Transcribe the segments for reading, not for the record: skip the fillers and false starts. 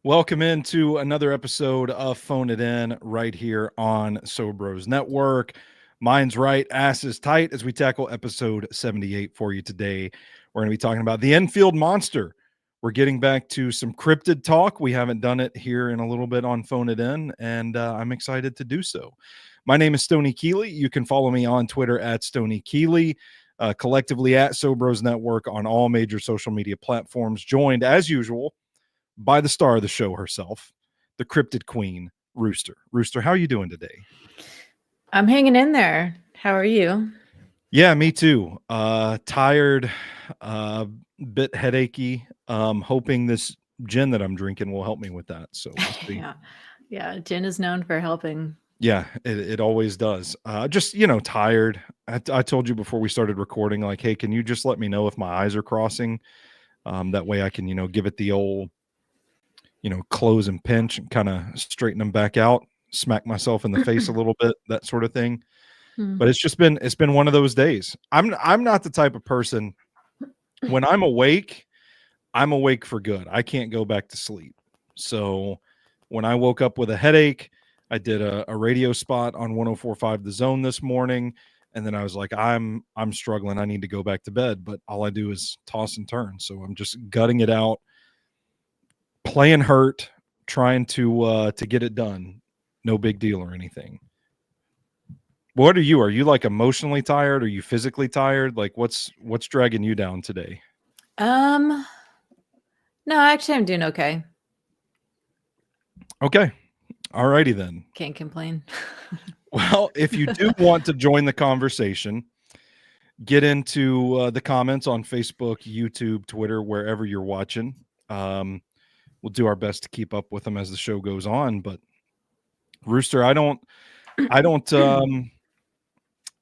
Welcome into another episode of Phone It In right here on Sobros Network. Mine's right, ass is tight as we tackle episode 78 for you today. We're going to be talking about the Enfield Monster. We're getting back to some cryptid talk. We haven't done it here in a little bit on Phone It In, and I'm excited to do so. My name is Stoney Keeley. You can follow me on Twitter at Stoney Keeley, collectively at Sobros Network on all major social media platforms, joined as usual by the star of the show herself, the cryptid queen, Rooster. Rooster, how are you doing today? I'm hanging in there. How are you? Yeah, me too. Tired, bit headachy. Hoping this gin that I'm drinking will help me with that. So we'll see. Yeah. Gin is known for helping. Yeah, it always does. Just tired. I told you before we started recording, like, hey, can you just let me know if my eyes are crossing? That way I can give it the old close and pinch and kind of straighten them back out, smack myself in the face a little bit, that sort of thing. But it's been one of those days. I'm not the type of person, when I'm awake for good. I can't go back to sleep. So when I woke up with a headache, I did a radio spot on 104.5 The Zone this morning, and then I was like, I'm struggling. I need to go back to bed, but all I do is toss and turn. So I'm just gutting it out, playing hurt, trying to get it done. No big deal or anything. What are you? Are you like emotionally tired? Are you physically tired? Like what's dragging you down today? No, actually I'm doing okay. Okay. All righty then. Can't complain. Well, if you do want to join the conversation, get into the comments on Facebook, YouTube, Twitter, wherever you're watching. We'll do our best to keep up with them as the show goes on. But Rooster, I don't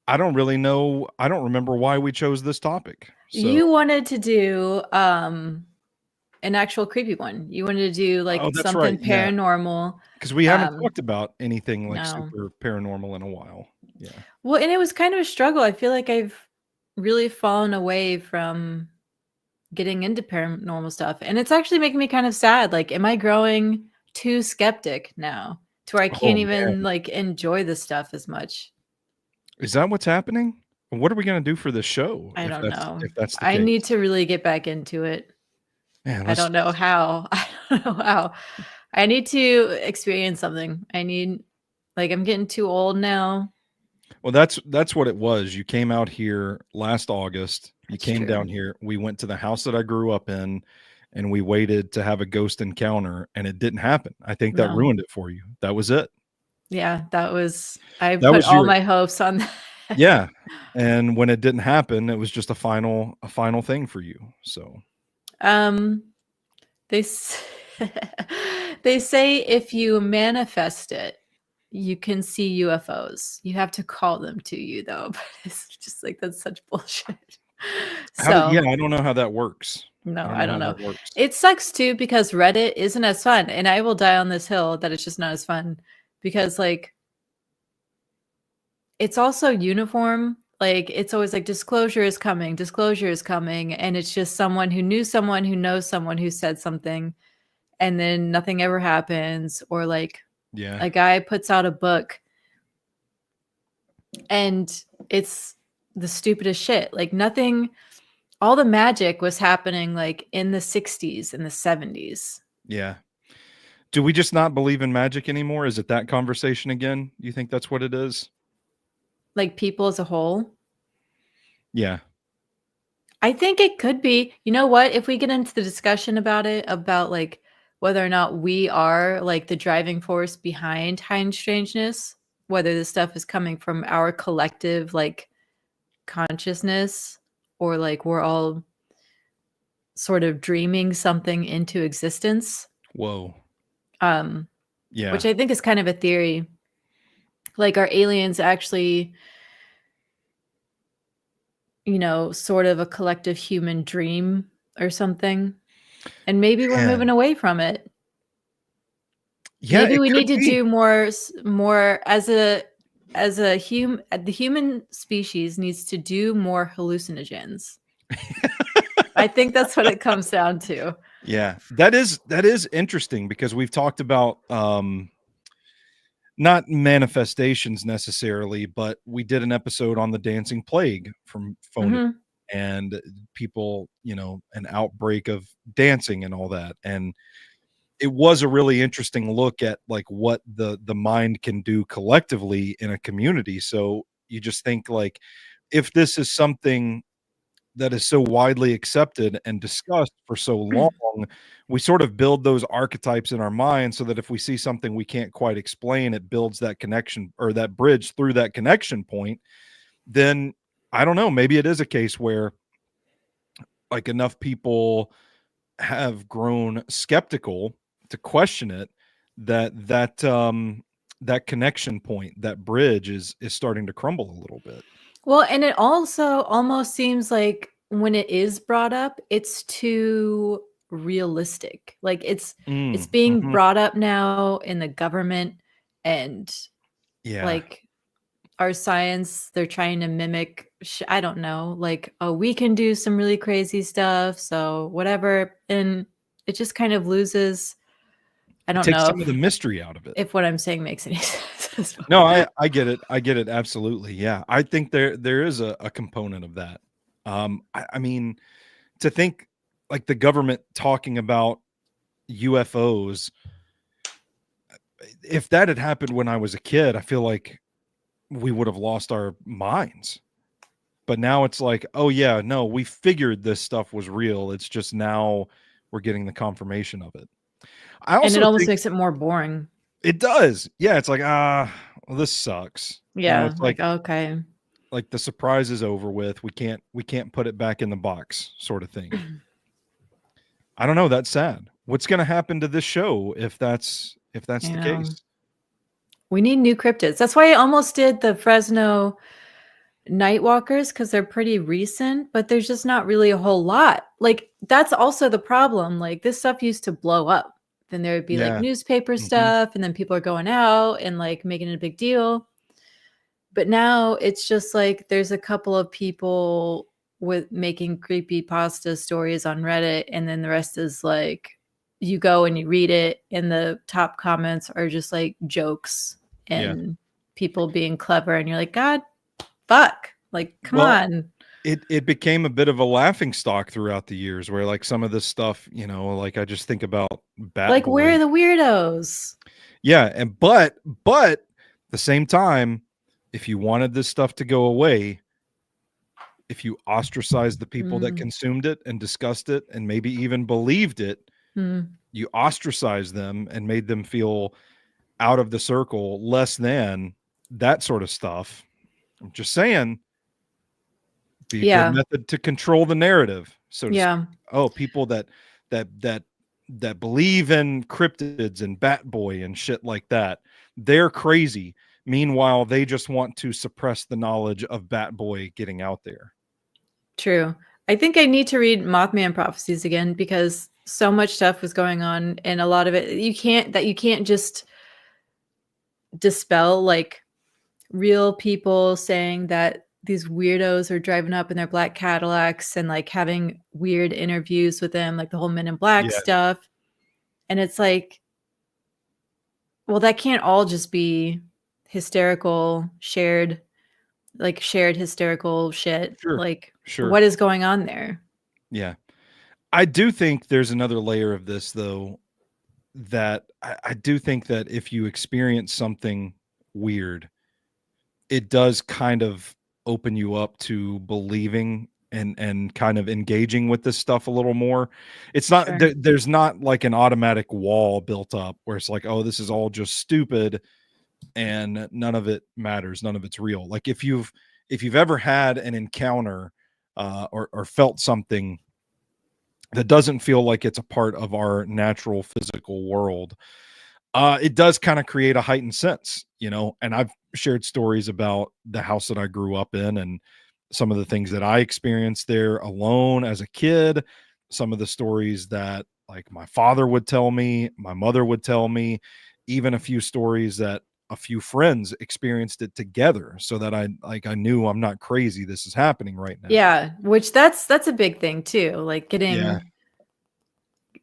really know. I don't remember why we chose this topic. So. You wanted to do an actual creepy one. You wanted to do like something paranormal. Because we haven't talked about anything like super paranormal in a while. Yeah. Well, and it was kind of a struggle. I feel like I've really fallen away from getting into paranormal stuff. And it's actually making me kind of sad. Like, am I growing too skeptic now to where I can't even like enjoy this stuff as much? Is that what's happening? What are we going to do for this show? I don't know. If that's the I case? need to really get back into it. Man, I don't know how. I need to experience something. I'm getting too old now. Well, that's what it was. You came out here last August. You came down here. We went to the house that I grew up in, and we waited to have a ghost encounter, and it didn't happen. I think that ruined it for you. That was it. Yeah, I put all my hopes on that. Yeah. And when it didn't happen, it was just a final thing for you. So they say if you manifest it, you can see UFOs. You have to call them to you though. But it's just like, that's such bullshit. I don't know how that works. No, I don't know. It sucks too because Reddit isn't as fun, and I will die on this hill that it's just not as fun because like it's also uniform. Like it's always like disclosure is coming, and it's just someone who knew someone who knows someone who said something, and then nothing ever happens. Or like a guy puts out a book and it's the stupidest shit. Like nothing, all the magic was happening like in the 60s and the 70s. Yeah. Do we just not believe in magic anymore? Is it that conversation again? You think that's what it is? Like people as a whole? Yeah. I think it could be. You know what? If we get into the discussion about it, about like whether or not we are like the driving force behind high strangeness, whether this stuff is coming from our collective like consciousness, or like we're all sort of dreaming something into existence. Whoa. Yeah. Which I think is kind of a theory. Like, are aliens actually, sort of a collective human dream or something? And maybe we're moving away from it. Yeah, maybe we need to do more as the human species needs to do more hallucinogens. I think that's what it comes down to. Yeah, that is interesting because we've talked about not manifestations necessarily, but we did an episode on the dancing plague from phone Mhm. and people, an outbreak of dancing and all that. And it was a really interesting look at like what the mind can do collectively in a community. So you just think like if this is something that is so widely accepted and discussed for so long, we sort of build those archetypes in our mind so that if we see something we can't quite explain, it builds that connection or that bridge through that connection point. Then I don't know, maybe it is a case where like enough people have grown skeptical to question it that connection point, that bridge is starting to crumble a little bit. Well, and it also almost seems like when it is brought up, it's too realistic. Like it's being Mhm. brought up now in the government and Yeah. like our science, they're trying to mimic I don't know, like, oh, we can do some really crazy stuff, so whatever. And it just kind of loses I It don't takes know some of the mystery out of it. if what I'm saying makes any sense. No, I get it. I get it absolutely. Yeah. I think there is a component of that. I mean, to think like the government talking about UFOs, if that had happened when I was a kid, I feel like we would have lost our minds. But now it's like, oh yeah, no, we figured this stuff was real. It's just now we're getting the confirmation of it. I And it also almost think makes it more boring. it does. Yeah, it's like, well, this sucks. Yeah, It's like, okay. like the surprise is over with. We can't put it back in the box sort of thing. I don't know, that's sad. What's going to happen to this show if that's You the know, case? we need new cryptids. That's why I almost did the Fresno Nightwalkers because they're pretty recent, but there's just not really a whole lot. Like, that's also the problem. Like, this stuff used to blow up. Then there would be like Yeah. newspaper Mhm. stuff, and then people are going out and like making it a big deal. But now it's just like there's a couple of people with making creepy pasta stories on Reddit, and then the rest is like you go and you read it, and the top comments are just like jokes Yeah. and people being clever, and you're like, God, fuck, like, come Well, on, it became a bit of a laughing stock throughout the years where like some of this stuff, like I just think about Bat like, where Boy. are the weirdos? Yeah, and but at the same time, if you wanted this stuff to go away, if you ostracized the people that Mm, consumed it and discussed it and maybe even believed it, mm, you ostracized them and made them feel out of the circle, less than that sort of stuff. I'm just saying, be a good yeah, method to control the narrative, so to speak. yeah, Oh, people that that that believe in cryptids and Bat Boy and shit like that, they're crazy. Meanwhile, they just want to suppress the knowledge of Bat Boy getting out there. true. I think I need to read Mothman Prophecies again because so much stuff was going on, and a lot of it you can't just dispel like real people saying that these weirdos are driving up in their black Cadillacs and like having weird interviews with them, like the whole Men in Black Yeah, stuff. And it's like, well, that can't all just be hysterical, shared hysterical shit. sure, Like, sure. what is going on there? Yeah. I do think there's another layer of this though, that I do think that if you experience something weird, it does kind of open you up to believing and kind of engaging with this stuff a little more. It's not Sure. there's not like an automatic wall built up where it's like, oh, this is all just stupid and none of it matters, none of it's real. Like if you've ever had an encounter or felt something that doesn't feel like it's a part of our natural physical world, it does kind of create a heightened sense. And I've shared stories about the house that I grew up in and some of the things that I experienced there alone as a kid, some of the stories that like my father would tell me, my mother would tell me, even a few stories that a few friends experienced it together so that I knew I'm not crazy. This is happening right now. Yeah, which that's a big thing too. Like Yeah.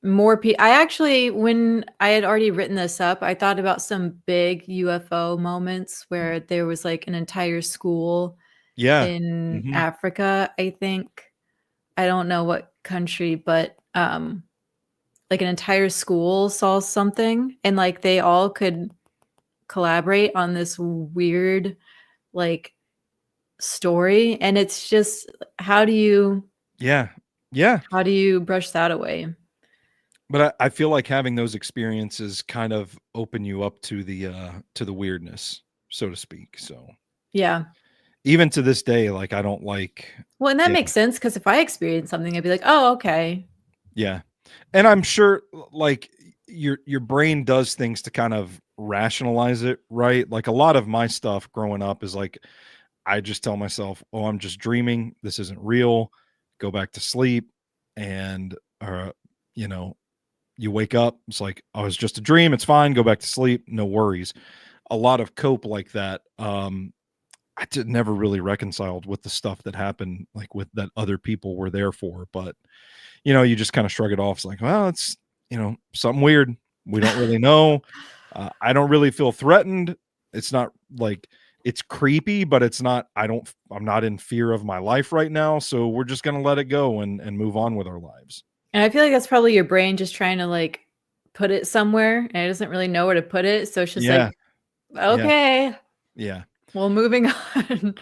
I actually, when I had already written this up, I thought about some big UFO moments where there was like an entire school Yeah. in Mhm. Africa, I think. I don't know what country, but like an entire school saw something and like they all could collaborate on this weird like story, and it's just Yeah. Yeah. how do you brush that away? But I feel like having those experiences kind of open you up to the weirdness, so to speak. So Yeah. even to this day, like I don't like Well, and that yeah, makes sense because if I experienced something, I'd be like, "Oh, okay." yeah. And I'm sure like your brain does things to kind of rationalize it, right? Like a lot of my stuff growing up is like I just tell myself, "Oh, I'm just dreaming. This isn't real." Go back to sleep and you know, you wake up, it's like, "Oh, it's just a dream. It's fine. Go back to sleep. No worries." A lot of cope like that. I did never really reconciled with the stuff that happened, like with that other people were there for, but you just kind of shrug it off. It's like, well, it's something weird. We don't really know. I don't really feel threatened. It's not like it's creepy, but it's not. I'm not in fear of my life right now. So we're just gonna let it go and move on with our lives. And I feel like that's probably your brain just trying to like put it somewhere and it doesn't really know where to put it. So it's just Yeah, like, yeah, okay, yeah. well, moving on.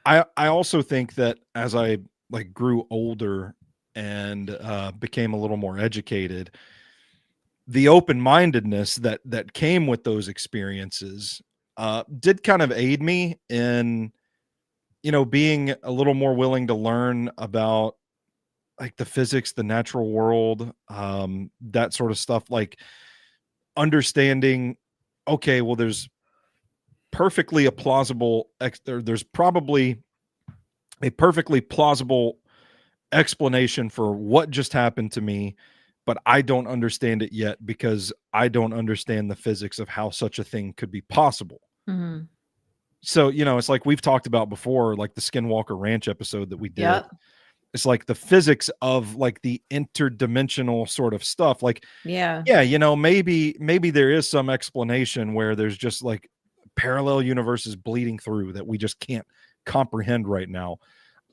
I also think that as I like grew older and became a little more educated, the open-mindedness that came with those experiences did kind of aid me in being a little more willing to learn about like the physics, the natural world, that sort of stuff, like understanding, okay, well there's probably a perfectly plausible explanation for what just happened to me, but I don't understand it yet because I don't understand the physics of how such a thing could be possible. Mhm. So, it's like we've talked about before, like the Skinwalker Ranch episode that we did. Yep. It's like the physics of like the interdimensional sort of stuff. Like, Yeah. yeah, maybe there is some explanation where there's just like parallel universes bleeding through that we just can't comprehend right now.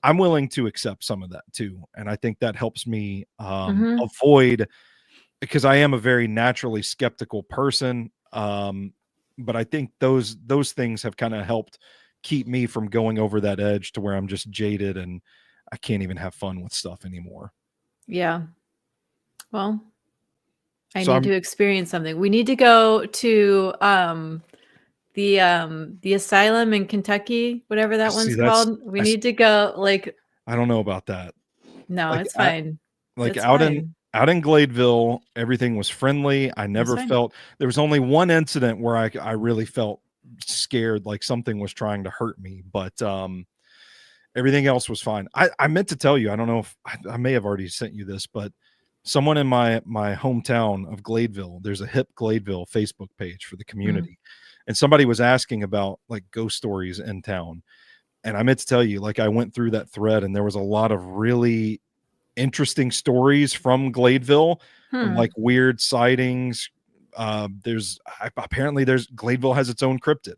I'm willing to accept some of that too, and I think that helps me Mhm. avoid because I am a very naturally skeptical person. But I think those things have kind of helped keep me from going over that edge to where I'm just jaded and I can't even have fun with stuff anymore. Yeah. Well, I So need I'm to experience something. We need to go to the asylum in Kentucky, whatever that see one's that's called. We need to go like I don't know about that. no, Like it's fine. like It's fine. out in Gladeville, everything was friendly. I It's never fine. felt there was only one incident where I really felt scared, like something was trying to hurt me, but everything else was fine. I meant to tell you, I don't know if I may have already sent you this, but someone in my hometown of Gladeville, there's a hip Gladeville Facebook page for the Mm. community. And somebody was asking about like ghost stories in town. And I meant to tell you, like I went through that thread and there was a lot of really interesting stories from Gladeville, from like Hmm. weird sightings. Apparently there's Gladeville has its own cryptid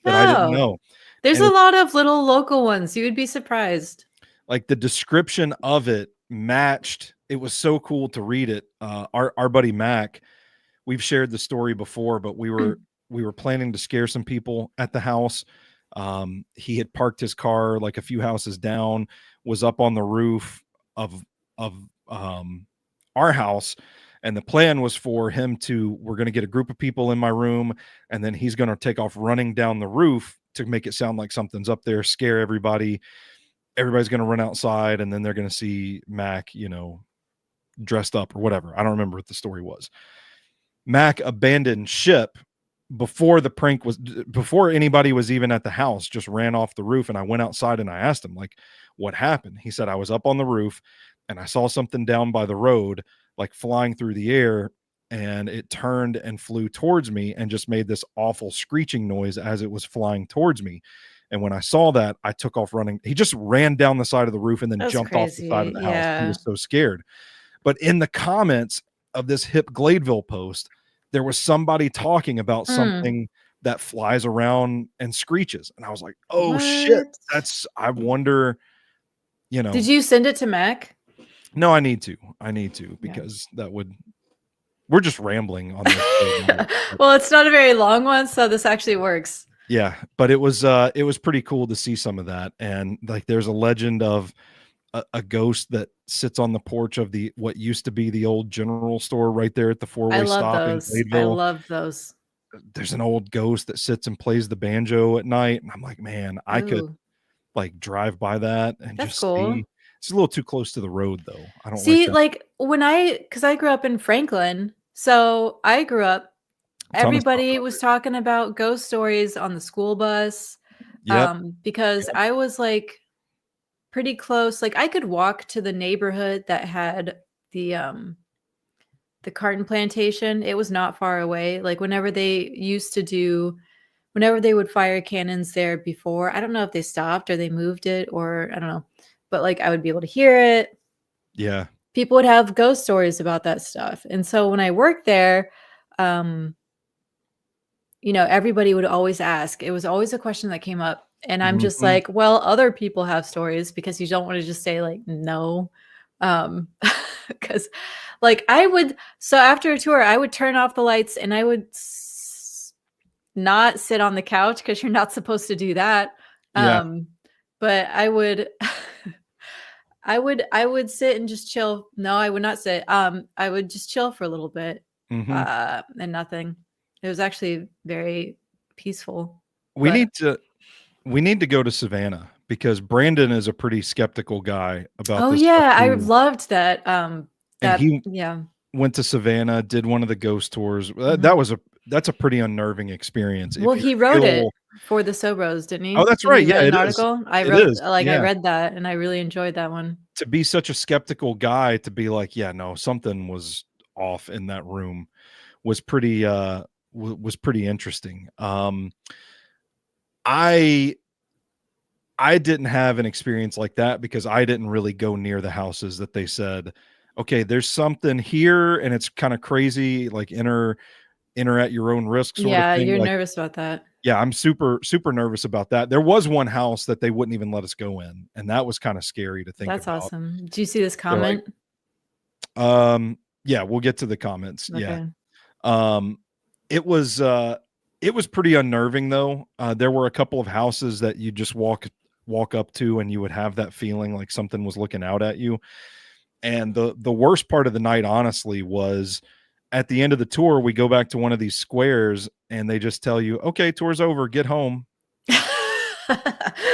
that I didn't Oh, know. there's And a it's lot of little local ones. You would be surprised. like the description of it matched. It was so cool to read it. Our buddy Mac, we've shared the story before, but we were planning to scare some people at the house. He had parked his car like a few houses down, was up on the roof of of our house, and the plan was for him to we're going to get a group of people in my room, and then he's going to take off running down the roof to make it sound like something's up there, scare everybody. Everybody's going to run outside, and then they're going to see Mac, dressed up or whatever. I don't remember what the story was. Mac abandoned ship before anybody was even at the house, just ran off the roof. And I went outside and I asked him, like, what happened? He said, I was up on the roof and I saw something down by the road, like flying through the air, and it turned and flew towards me and just made this awful screeching noise as it was flying towards me. And when I saw that, I took off running. He just ran down the side of the roof and then That's jumped off the side of crazy. the house. He Yeah. was so scared. But in the comments, of this hip Gladeville post, there was somebody talking about Mm. something that flies around and screeches. And I was like, oh shit, What? I wonder, you Did know, you send it to Mac? no, I need to, Yeah. because we're just rambling on this. Well, it's not a very long one, so this actually works. Yeah, but it was pretty cool to see some of that. And like, there's a legend of a ghost that sits on the porch of what used to be the old general store right there at the I four-way love stop in those. I Gladeville. love those. There's an old ghost that sits and plays the banjo at night, and I'm like, man, I could Ooh, like drive by that and that's just cool. see. It's a little too close to the road, though. I don't like See, that. like because I grew up in Franklin, so I grew up. A ton of stuff Everybody out was there. talking about ghost stories on the school bus, Yep. because Yep. I was like pretty close. Like I could walk to the neighborhood that had the um the carton plantation. It was not far away. Like whenever they would fire cannons there before, I don't know if they stopped or they moved it or I don't know. But like I would be able to hear it. Yeah. People would have ghost stories about that stuff. And so when I worked there, um, everybody would always ask. It was always a question that came up. And I'm just Mhm. like, well, other people have stories because you don't want to just say like no. Um because like I would so after a tour, I would turn off the lights and I would not sit on the couch because you're not supposed to do that. Yeah. But I would I would sit and just chill. No, I would not sit. I would just chill for a little bit, Mhm. and nothing. It was actually very peaceful. We But need to we need to go to Savannah, because Brandon is a pretty skeptical guy about oh this stuff yeah, I too. loved that. And he Yeah. went to Savannah, did one of the ghost tours. Mhm. That's a pretty unnerving experience Well, if you he wrote it feel. for the Sobros, didn't Oh, he? that's Didn't right. he Yeah, write an it is. article? It is. I Yeah. read that and I really enjoyed that one. To be such a skeptical guy, to be like, yeah, no, something was off in that room, was pretty was pretty interesting. I I didn't have an experience like that, because I didn't really go near the houses that they said, okay, there's something here and it's kind of crazy, like enter at your own risk sort of Yeah, thing. you're Like, nervous about that. yeah, I'm super nervous about that. There was one house that they wouldn't even let us go in, and that was kind of scary to think That's about. awesome. Did you see this They're like, comment? yeah, we'll get to the comments. Yeah. Okay. Um, it was it was pretty unnerving, though. There were a couple of houses that you just walk up to and you would have that feeling like something was looking out at you. And the worst part of the night, honestly, was at the end of the tour, we go back to one of these squares and they just tell you, okay, tour's over, get home.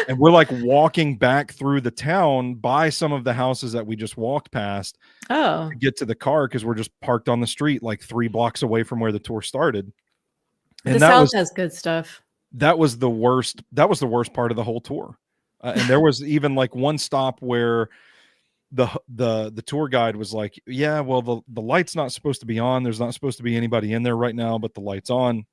And we're like walking back through the town by some of the houses that we just walked past Oh, to get to the car, because we're just parked on the street like 3 blocks away from where the tour started. the And South has good stuff. that was the worst. That was the worst part of the whole tour. And there was even like one stop where the tour guide was like, yeah, well, the light's not supposed to be on. There's not supposed to be anybody in there right now, but the light's on.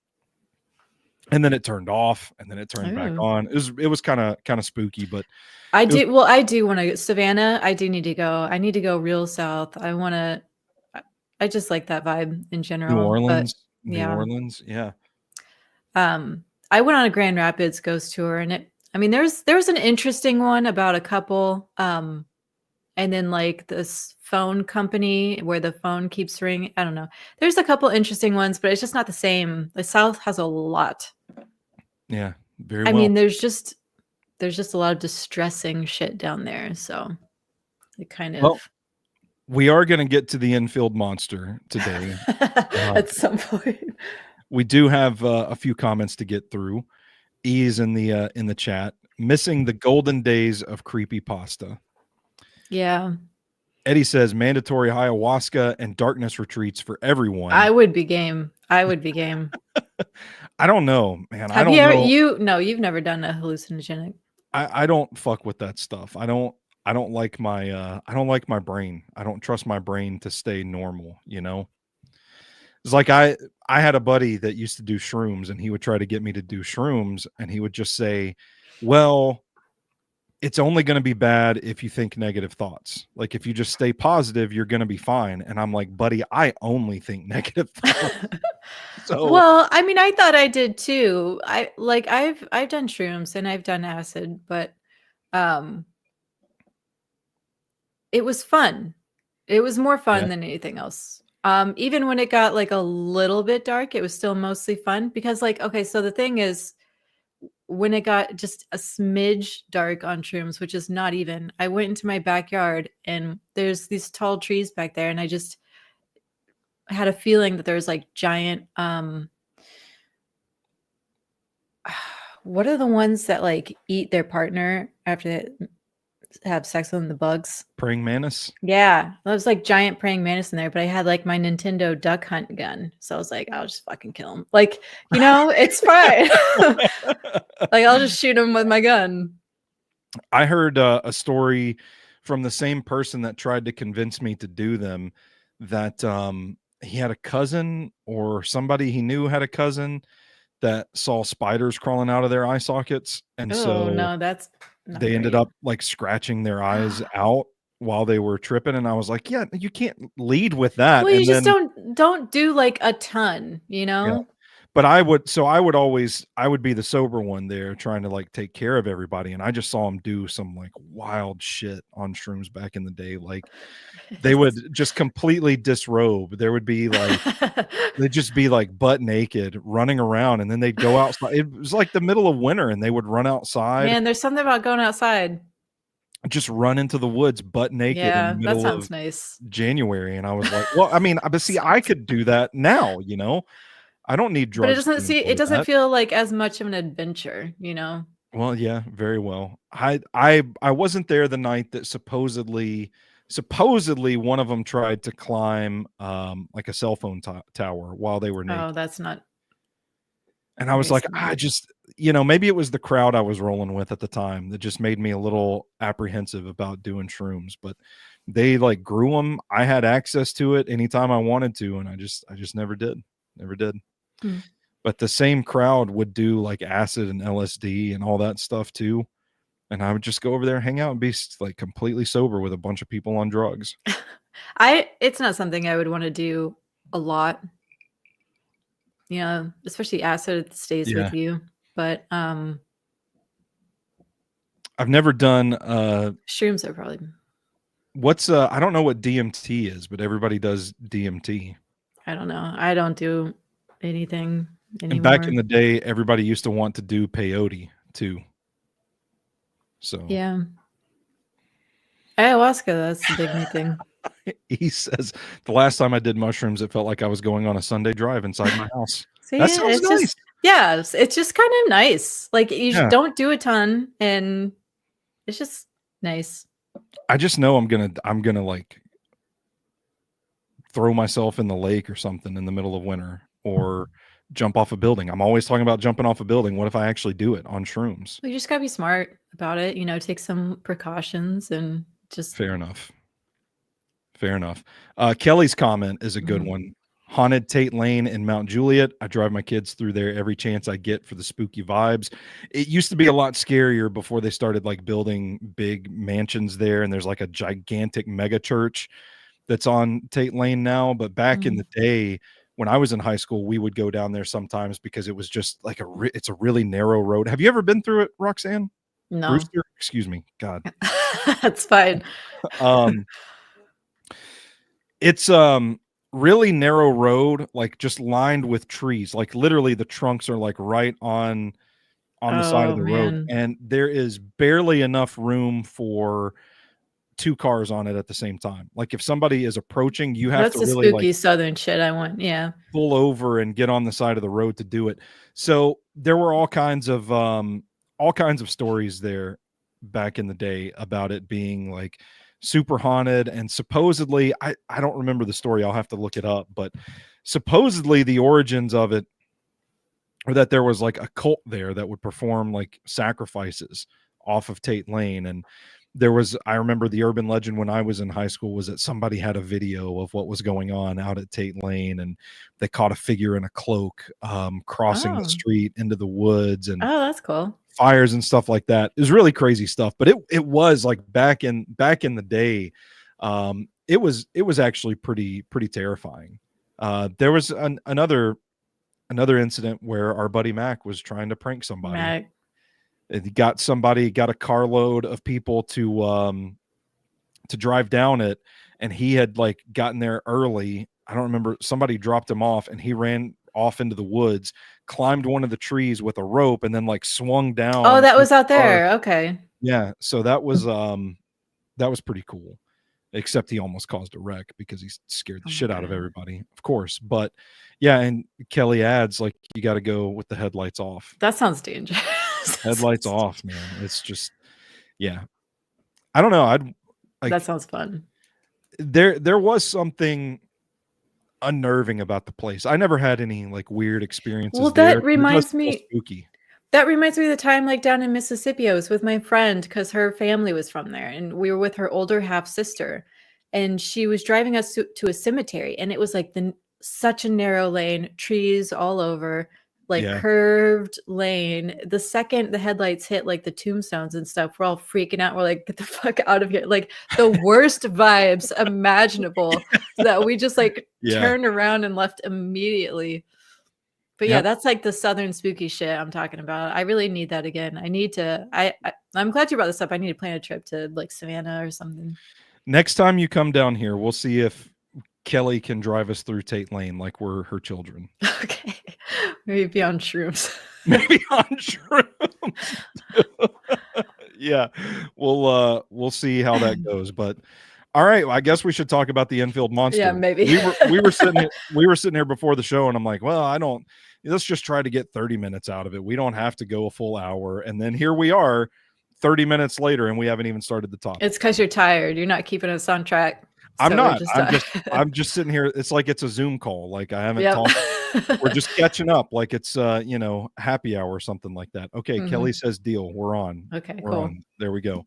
And then it turned off and then it turned back Oh. on. It was kind of spooky, but I it was do well, I do wanna Savannah, I do need to go. I need to go real south. I just like that vibe in New general, but Orleans, New yeah. Orleans. Yeah. I went on a Grand Rapids ghost tour and I mean, there's an interesting one about a couple, and then like this phone company where the phone keeps ringing. I don't know. There's a couple interesting ones, but it's just not the same. The South has a lot. Yeah. Very I well. mean, there's just a lot of distressing shit down there, so it kind Well, of we are going to get to the Enfield monster today. Uh, at some point. we do have a few comments to get through. E's in the chat. Missing the golden days of creepy pasta. Yeah. Eddie says mandatory ayahuasca and darkness retreats for everyone. I would be game. I would be game. I don't know, man. I Have don't you ever know. no, you've never done a hallucinogenic. I don't fuck with that stuff. I don't like my brain. I don't trust my brain to stay normal, you know? It's like I had a buddy that used to do shrooms, and he would try to get me to do shrooms, and he would just say, "Well, it's only going to be bad if you think negative thoughts. Like if you just stay positive, you're going to be fine. And I'm like, buddy, I only think negative thoughts. So Well, I mean, I thought I did too. I've done shrooms and I've done acid, but um it was fun. It was more fun yeah, than anything else. Even when it got like a little bit dark, it was still mostly fun because like okay, so the thing is when it got just a smidge dark on shrooms, which is not even, I went into my backyard and there's these tall trees back there and I just had a feeling that there's like giant what are the ones that like eat their partner after they have sex with them, the bugs? praying mantis. Yeah, there was like giant praying mantis in there, but I had like my Nintendo duck hunt gun, so I was like, I'll just fucking kill him. Like, you know, it's fine. Like, I'll just shoot him with my gun. I heard a story from the same person that tried to convince me to do them that he had a cousin or somebody he knew had a cousin that saw spiders crawling out of their eye sockets. And Oh so no, that's not they ended great. up like scratching their eyes out while they were tripping. And I was like, yeah, you can't lead with that. Well, you And just then, don't do like a ton, you yeah. know? But I would be the sober one there trying to like take care of everybody. And I just saw him do some like wild shit on shrooms back in the day. Like they would just completely disrobe. There would be like, they'd just be like butt naked running around and then they'd go outside. It was like the middle of winter and they would run outside, Man, there's something about going outside. just run into the woods butt naked in the Yeah, that middle of sounds nice. January. And I was like, well, I mean, but see, I Sounds could do that now, you know, I don't need but drugs to it enjoy doesn't that. feel like as much of an adventure, you know? Well, yeah, very well. I wasn't there the night that supposedly one of them tried to climb like a cell phone tower while they were Oh, naked. that's not And I was very like, smart. maybe it was the crowd I was rolling with at the time that just made me a little apprehensive about doing shrooms, but they like grew them. I had access to it anytime I wanted to, and I just never did. Never did. Hmm. But the same crowd would do like acid and LSD and all that stuff too. And I would just go over there and hang out and be like completely sober with a bunch of people on drugs. It's not something I would want to do a lot, you know, especially acid stays Yeah. with you. But I've never done shrooms are probably, I don't know what DMT is, but everybody does DMT. I don't know. I don't do anything And back in anymore. the day, everybody used to want to do peyote too. So Yeah. Ayahuasca, that's the big new thing. he says the last time I did mushrooms, it felt like I was going on a Sunday drive inside my house. See, That sounds it's nice. just yeah, it's just kind of nice. Like Yeah. don't do a ton and it's just nice. I just know I'm gonna like throw myself in the lake or something in the middle of winter or jump off a building. I'm always talking about jumping off a building. What if I actually do it on shrooms? You just gotta be smart about it, you know, take some precautions and just Fair enough. Fair enough. Kelly's comment is a good mhm. one. Haunted Tate Lane in Mount Juliet. I drive my kids through there every chance I get for the spooky vibes. It used to be a lot scarier before they started like building big mansions there, and there's like a gigantic mega church that's on Tate Lane now. But back in Mm. the day, when I was in high school, we would go down there sometimes because it was just like it's a really narrow road. Have you ever been through it, Roxanne? No. Brewster? Excuse me. God. That's fine. Um, it's really narrow road, like just lined with trees. Like literally the trunks are like right on the side of Oh, the road, man. and there is barely enough room for two cars on it at the same time. Like if somebody is approaching, you have That's to the really like spooky southern shit I want, yeah. pull over and get on the side of the road to do it. So there were all kinds of stories there back in the day about it being like super haunted. And supposedly I don't remember the story, I'll have to look it up, but supposedly the origins of it or that there was like a cult there that would perform like sacrifices off of Tate Lane. And I remember the urban legend when I was in high school was that somebody had a video of what was going on out at Tate Lane, and they caught a figure in a cloak crossing the Oh. street into the woods. And Oh, that's cool. fires and stuff like that. It was really crazy stuff, but it was like back in the day, it was actually pretty terrifying. There was another incident where our buddy Mac was trying to prank somebody. Mac. It got a carload of people to drive down it, and he had like gotten there early. I don't remember, somebody dropped him off and he ran off into the woods, climbed one of the trees with a rope, and then like swung Oh, down that into was out the car. there. Okay. Yeah, so that was pretty cool. Except he almost caused a wreck because he scared the Oh my shit out of God. everybody, of course. But yeah, and Kelly adds, like, you got to go with the headlights off. That sounds dangerous. Headlights off, man. It's just, yeah. I don't know. I'd like, That sounds fun. there was something unnerving about the place. I never had any like weird experiences Well, there. that But it does reminds feel me spooky. That reminds me of the time, like, down in Mississippi. I was with my friend because her family was from there, and we were with her older half sister, and she was driving us to a cemetery, and it was like such a narrow lane, trees all over, like Yeah. curved lane. The second the headlights hit like the tombstones and stuff, we're all freaking out. We're like, get the fuck out of here. Like the worst vibes imaginable that we just like Yeah. turned around and left immediately. But yeah, Yep. that's like the southern spooky shit I'm talking about. I really need that again. I need to. I'm glad you brought this up. I need to plan a trip to like Savannah or something. Next time you come down here, we'll see if Kelly can drive us through Tate Lane like we're her children. Okay, maybe be on shrooms. Maybe on shrooms. Yeah, we'll see how that goes. But all right, I guess we should talk about the Enfield monster. Yeah, maybe. we were sitting here before the show, and I'm like, well, let's just try to get 30 minutes out of it. We don't have to go a full hour. And then here we are 30 minutes later, and we haven't even started the topic. It's because you're tired. You're not keeping us on track. I'm not. I'm just sitting here. It's like it's a Zoom call. Like I haven't talked. We're just catching up. Like it's happy hour or something like that. Okay, Kelly says deal. We're on. Okay, we're cool. on. There we go.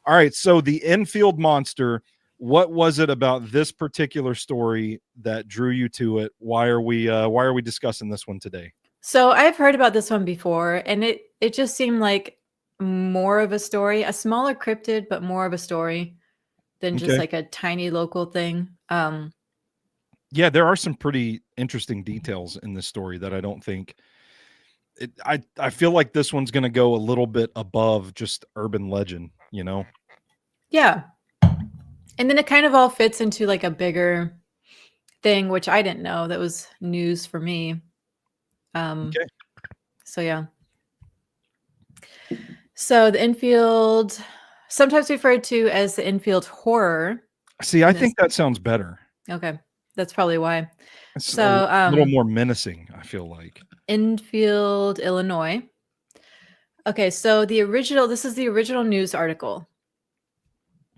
All right. So the Enfield monster. What was it about this particular story that drew you to it? Why are we discussing this one today? So I've heard about this one before, and it just seemed like more of a story, a smaller cryptid, but more of a story than just like a tiny local thing. Yeah, there are some pretty interesting details in this story that I don't think I feel like this one's going to go a little bit above just urban legend, Yeah. And then it kind of all fits into like a bigger thing, which I didn't know. That was news for me. So yeah. So the Enfield, sometimes referred to as the Enfield horror. See, I think that sounds better. Okay. That's probably why. It's so a little more menacing, I feel like. Enfield, Illinois. Okay, so this is the original news article.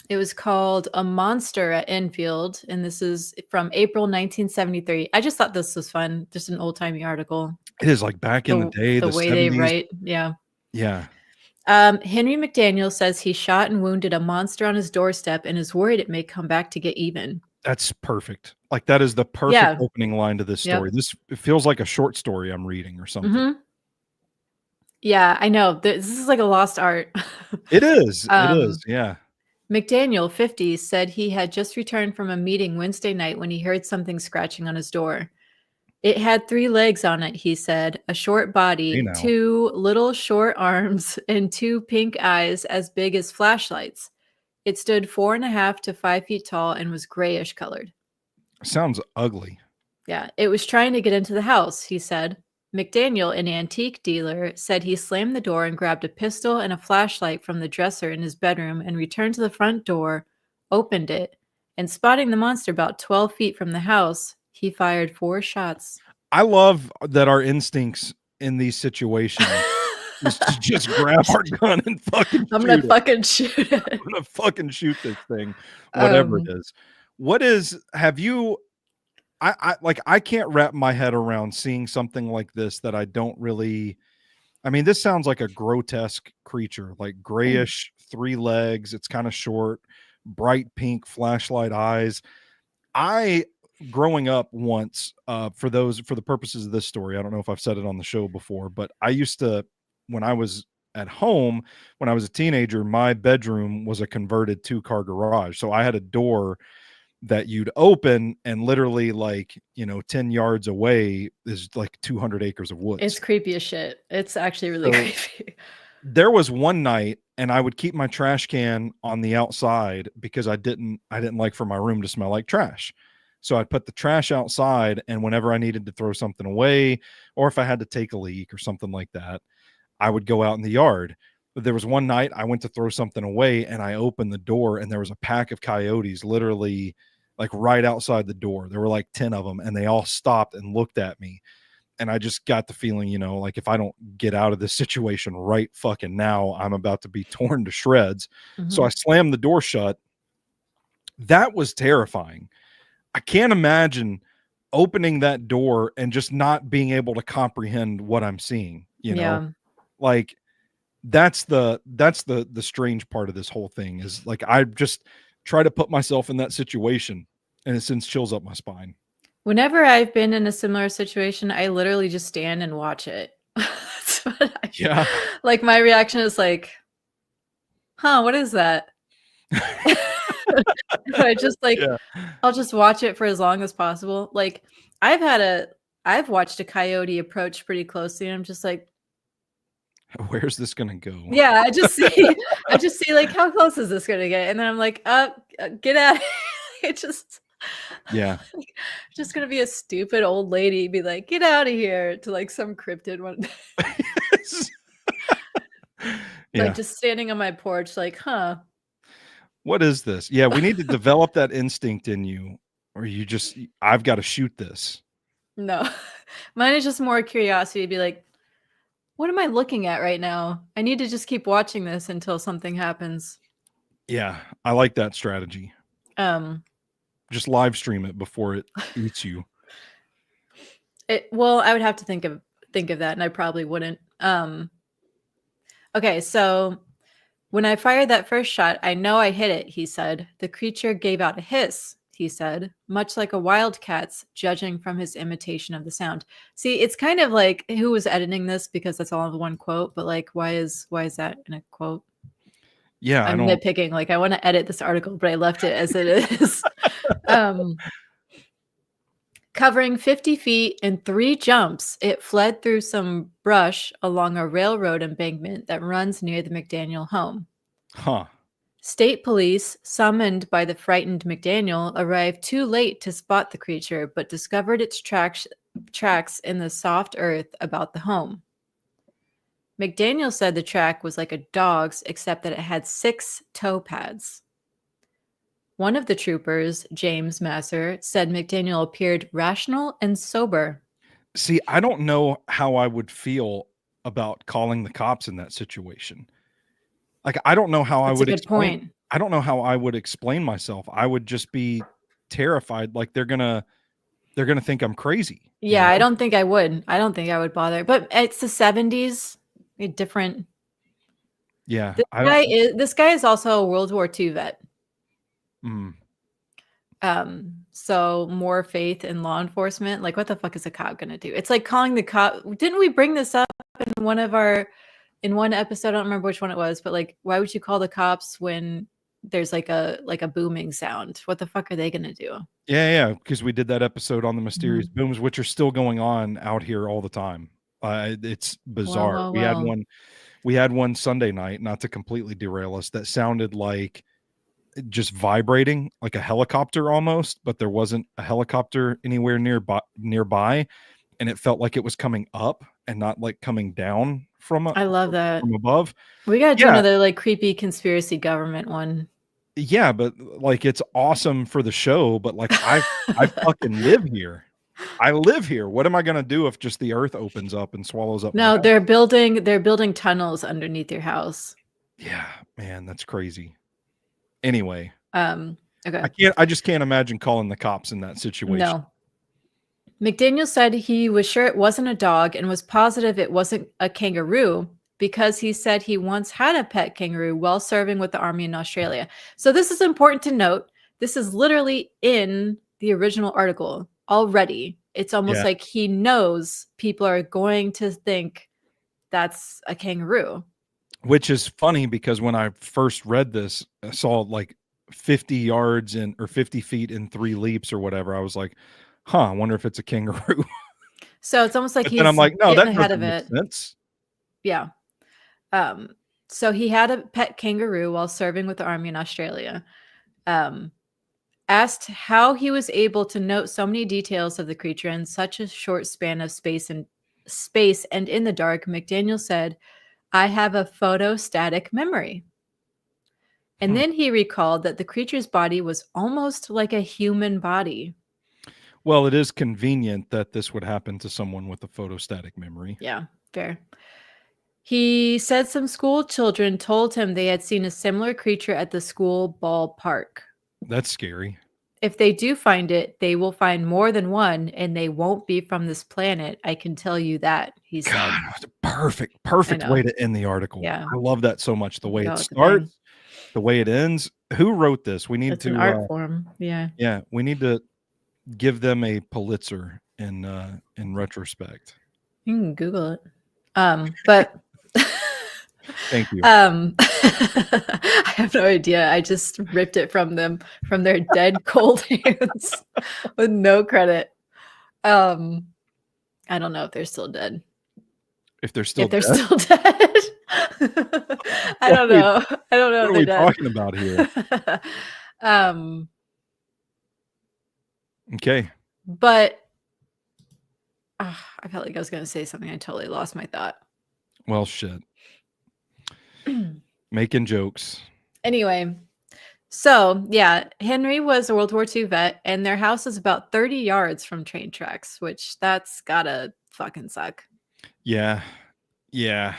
It was called A Monster at Enfield, and this is from April 1973. I just thought this was fun. Just an old-timey article. It is like back in the day, the way 70s. they write. Yeah. Yeah. Henry McDaniel says he shot and wounded a monster on his doorstep and is worried it may come back to get even. That's perfect. Like that is the perfect opening line to this story. Yep. It feels like a short story I'm reading or something. Yeah, I know. This is like a lost art. It is. It is. Yeah. McDaniel, 50, said he had just returned from a meeting Wednesday night when he heard something scratching on his door. It had 3 legs on it, he said, a short body, 2 little short arms, and 2 pink eyes as big as flashlights. It stood 4.5 to 5 feet tall and was grayish colored. Sounds ugly. Yeah, it was trying to get into the house, he said. McDaniel, an antique dealer, said he slammed the door and grabbed a pistol and a flashlight from the dresser in his bedroom and returned to the front door, opened it, and spotting the monster about 12 feet from the house, he fired 4 shots. I love that our instincts in these situations is to just grab our gun and fucking I'm going to fucking shoot it. I'm going to fucking shoot this thing, whatever it is. I can't wrap my head around seeing something like this that I don't really, this sounds like a grotesque creature, like grayish, 3 legs. It's kind of short, bright pink flashlight eyes. Growing up once, for the purposes of this story, I don't know if I've said it on the show before, but I used to, when I was at home when I was a teenager, my bedroom was a converted 2-car garage. So I had a door that you'd open and literally like, 10 yards away is like 200 acres of It's woods. creepy as shit. It's actually really So creepy. there was one night and I would keep my trash can on the outside because I didn't like for my room to smell like trash. So I'd put the trash outside, and whenever I needed to throw something away or if I had to take a leak or something like that, I would go out in the yard. But there was one night I went to throw something away and I opened the door and there was a pack of coyotes literally like right outside the door. There were like 10 of them and they all stopped and looked at me. And I just got the feeling, like if I don't get out of this situation right fucking now, I'm about to be torn to shreds. So I Mhm. slammed the door shut. That was terrifying. I can't imagine opening that door and just not being able to comprehend what I'm seeing. Yeah. Like that's the strange part of this whole thing is like I just try to put myself in that situation and it sends chills up my spine. Whenever I've been in a similar situation, I literally just stand and watch it. That's what Yeah. like, my reaction is like, "Huh, what is that?" I just, like Yeah. I'll just watch it for as long as possible. Like, I've watched a coyote approach pretty closely, and I'm just like, Where's this gonna go? yeah, I just see, like, how close is this gonna get? And then I'm like, get out." It just Yeah. like, just gonna be a stupid old lady, be like, "Get out of here," to, like, some cryptid one. Like, Yeah. just standing on my porch, like, "Huh." What is this? Yeah, we need to develop that instinct in you, or you just I've got to shoot this. No. Mine is just more curiosity to be like, "What am I looking at right now? I need to just keep watching this until something happens." Yeah, I like that strategy. Um, Just live stream it before it eats you. well, I would have to think of that, and I probably wouldn't. Okay, so when I fired that first shot, I know I hit it, he said. The creature gave out a hiss, he said, much like a wildcat's, judging from his imitation of the sound. See, it's kind of like who was editing this because that's all in one quote, but like why is that in a quote? Yeah, I I'm don't nitpicking. Like I want to edit this article, but I left it as it is. um Covering 50 feet in 3 jumps, it fled through some brush along a railroad embankment that runs near the McDaniel home. huh. State police, summoned by the frightened McDaniel, arrived too late to spot the creature, but discovered its tracks in the soft earth about the home. McDaniel said the track was like a dog's, except that it had 6 toe pads. One of the troopers, James Masser, said McDaniel appeared rational and sober. See, I don't know how I would feel about calling the cops in that situation. Like, I don't know how I That's a would good explain point. I don't know how I would explain myself. I would just be terrified, like, they're gonna think I'm crazy, you Yeah, know? I don't think I would. I don't think I would bother. But it's the 70s. A different Yeah, I don't this guy is also a World War II vet. mm, So more faith in law enforcement. Like what the fuck is a cop gonna do? It's like calling the cop. Didn't we bring this up in one episode? I don't remember which one it was, but like why would you call the cops when there's like a booming sound? What the fuck are they gonna do? yeah, because we did that episode on the mysterious Mhm. booms, which are still going on out here all the time. It's Well, bizarre. well, We had well. one Sunday night, not to completely derail us, that sounded like just vibrating like a helicopter almost, but there wasn't a helicopter anywhere nearby, and it felt like it was coming up and not like coming down I love that. from above. We gotta do Yeah, another like creepy conspiracy government one. yeah, but like it's awesome for the show, but like I fucking live here. I live here. What am I gonna do if just the earth opens up and swallows up my No, house? they're building tunnels underneath your house. Yeah, man, that's crazy. Anyway, Okay. I just can't imagine calling the cops in that situation. No. McDaniel said he was sure it wasn't a dog and was positive it wasn't a kangaroo because he said he once had a pet kangaroo while serving with the army in Australia. So this is important to note. This is literally in the original article already. It's almost Yeah. like he knows people are going to think that's a kangaroo. which is funny because when I first read this, I saw like 50 yards in or 50 feet in 3 leaps or whatever. I was like, huh, I wonder if it's a kangaroo. So it's almost like But then I'm he's like, no, getting that ahead doesn't of make it. sense. Yeah. So he had a pet kangaroo while serving with the army in Australia. Um, Asked how he was able to note so many details of the creature in such a short span of space and in the dark, McDaniel said, "I have a photostatic memory." And Hmm. then he recalled that the creature's body was almost like a human body. Well, it is convenient that this would happen to someone with a photostatic memory. Yeah, fair. He said some school children told him they had seen a similar creature at the school ballpark. That's scary. If they do find it, they will find more than one, and they won't be from this planet. I can tell you that, he God, said. that's a perfect, I perfect way know. to end the article. Yeah. I love that so much. The way it Go with the bang. starts, the way it ends. Who wrote this? We need It's an to, art form. Yeah. yeah, we need to give them a Pulitzer in retrospect. You can Google it. But Thank you. I have no idea. I just ripped it from them from their dead cold hands with no credit. Um, I don't know if they're still dead. If they're still If they're dead, still dead. I what don't are we, know. I don't know what if are they're we dead. talking about here? um, Okay. but I felt like I was going to say something. I totally lost my thought. Well, shit. Making jokes. Anyway, so yeah, Henry was a World War II vet, and their house is about 30 yards from train tracks, which that's gotta fucking suck. Yeah. Yeah.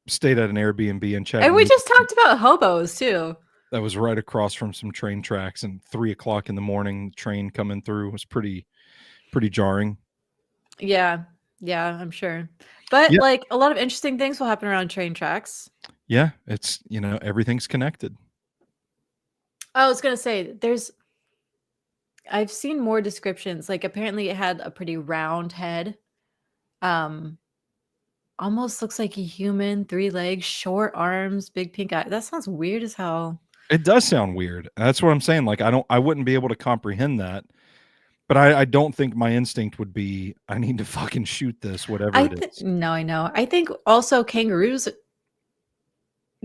Stayed at an Airbnb in And we Chattanooga. just talked about hobos too. That was right across from some train tracks, and 3 o'clock in the morning, train coming through was pretty jarring. Yeah, yeah, I'm sure. But Yeah. like a lot of interesting things will happen around train tracks. Yeah. It's, everything's connected. I was gonna say I've seen more descriptions. Like apparently it had a pretty round head. Um, Almost looks like a human, 3 legs, short arms, big pink eye. That sounds weird as hell. It does sound weird. That's what I'm saying. Like, I wouldn't be able to comprehend that, but I don't think my instinct would be, I need to fucking shoot this, whatever it is. No, I know. I think also kangaroos,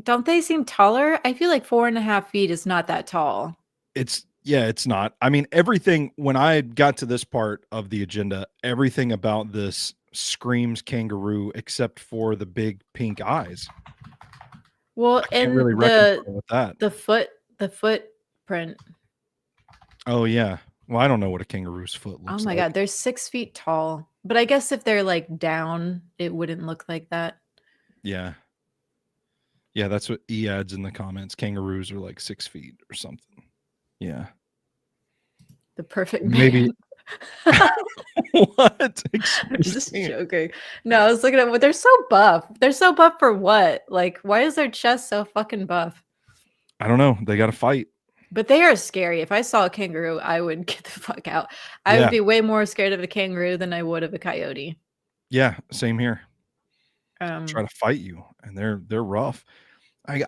don't they seem taller? I feel like 4.5 feet is not that tall. It's not. I mean, everything, when I got to this part of the agenda, everything about this screams kangaroo except for the big pink eyes. Well, I can't really and reconcile with that. the footprint. Oh yeah. Well, I don't know what a kangaroo's foot Oh looks my like. god, they're 6 feet tall. But I guess if they're like down, it wouldn't look like that. Yeah. Yeah, that's what E adds in the comments. Kangaroos are like 6 feet or something. Yeah. The perfect Maybe. man. What? I'm just joking. No, I was looking at what they're so buff. They're so buff for what? Like, why is their chest so fucking buff? I don't know. They got to fight. But they are scary. If I saw a kangaroo, I would get the fuck out. I would Yeah. be way more scared of a kangaroo than I would of a coyote. Yeah. Same here. Try Um, to fight you, and they're rough. I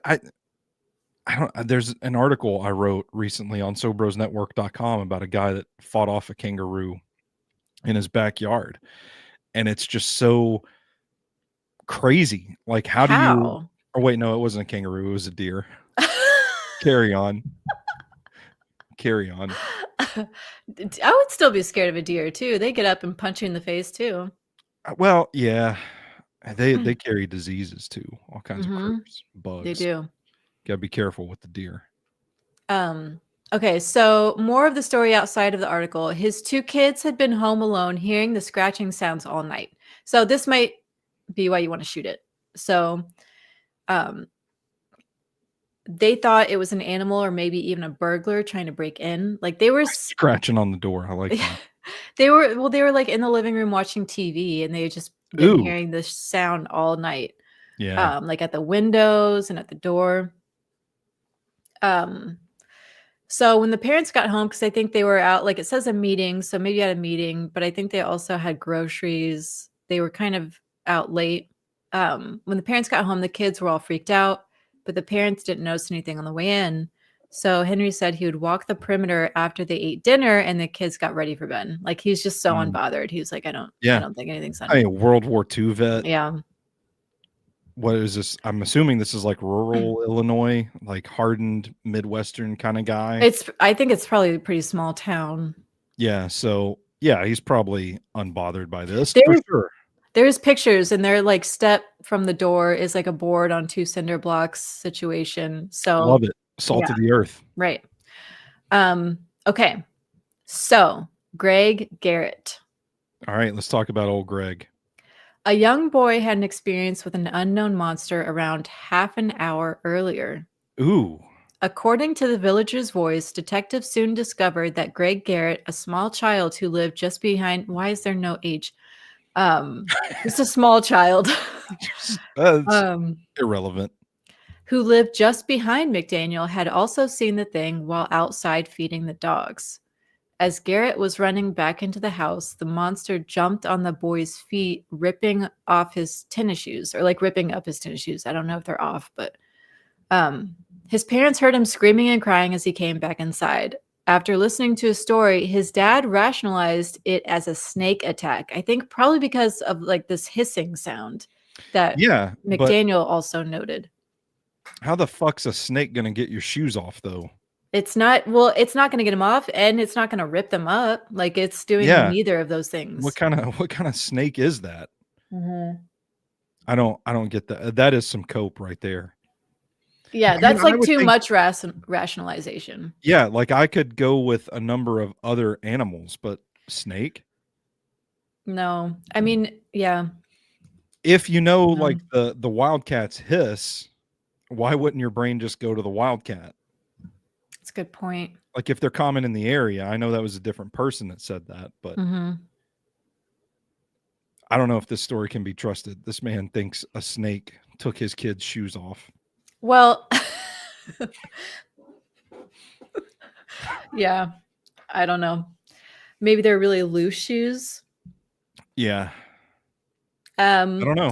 don't. There's an article I wrote recently on SoBrosNetwork.com about a guy that fought off a kangaroo in his backyard, and it's just so crazy. Like, how do you? how? Oh wait, no, it wasn't a kangaroo. It was a deer. Carry on. Carry on. I would still be scared of a deer too. They get up and punch you in the face too. Well, yeah, they carry diseases too, all kinds of Mhm. critters, They bugs. do. Got to be careful with the deer. Okay, so more of the story outside of the article. His 2 kids had been home alone hearing the scratching sounds all night. So this might be why you want to shoot it. So um they thought it was an animal or maybe even a burglar trying to break in. Like they were Scratching on the door. I like that. they were like in the living room watching TV and they had just been Ooh, hearing this sound all night. yeah. Like at the windows and at the door. Um So when the parents got home, because I think they were out, like it says a meeting, so maybe at a meeting, but I think they also had groceries. They were kind of out late. when the parents got home, the kids were all freaked out, but the parents didn't notice anything on the way in. So Henry said he would walk the perimeter after they ate dinner and the kids got ready for bed. Like he's just so unbothered. He was like, I Yeah. don't think anything's I done. mean, World War II vet. Yeah. What is this? I'm assuming this is like rural Illinois, like hardened Midwestern kind of guy. I think it's probably a pretty small town. Yeah. So yeah, he's probably unbothered by this for There's sure. there's pictures and their like step from the door is like a board on 2 cinder blocks situation. So Love it. Salt of the earth. right. Okay. So Greg Garrett. All right, let's talk about old Greg. A young boy had an experience with an unknown monster around half an hour earlier. Ooh. According to the villager's voice, detectives soon discovered that Greg Garrett, a small child who lived just behind, why is there no age? Just a small child. That's irrelevant. Who lived just behind McDaniel had also seen the thing while outside feeding the dogs. As Garrett was running back into the house, the monster jumped on the boy's feet, ripping off his tennis shoes, or like ripping up his tennis shoes. I don't know if they're off, but his parents heard him screaming and crying as he came back inside. After listening to his story, his dad rationalized it as a snake attack. I think probably because of like this hissing sound that McDaniel also noted. How the fuck's a snake gonna get your shoes off though? It's not going to get them off and it's not going to rip them up. Like it's doing neither of those things. What kind of snake is that? Mm-hmm. I don't get that. That is some cope right there. Yeah, that's like too much rationalization. Yeah, like I could go with a number of other animals, but snake? No. I mean, yeah. If you know like the wildcat's hiss, why wouldn't your brain just go to the wildcat? That's a good point. Like if they're common in the area, I know that was a different person that said that, but I don't know if this story can be trusted. This man thinks a snake took his kid's shoes off. Well, yeah, I don't know. Maybe they're really loose shoes. Yeah. I don't know.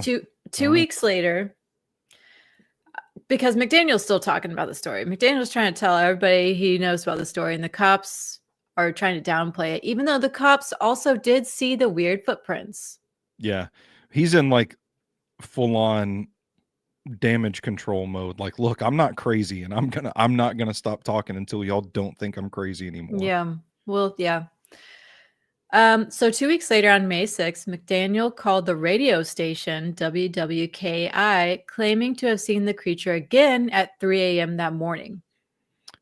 Two weeks later, because McDaniel's still talking about the story. McDaniel's trying to tell everybody he knows about the story, and the cops are trying to downplay it, even though the cops also did see the weird footprints. Yeah. He's in like full on damage control mode. Like, look, I'm not crazy and I'm not gonna stop talking until y'all don't think I'm crazy anymore. Yeah. Well, yeah. So 2 weeks later on May 6th, McDaniel called the radio station WWKI, claiming to have seen the creature again at 3 a.m. that morning.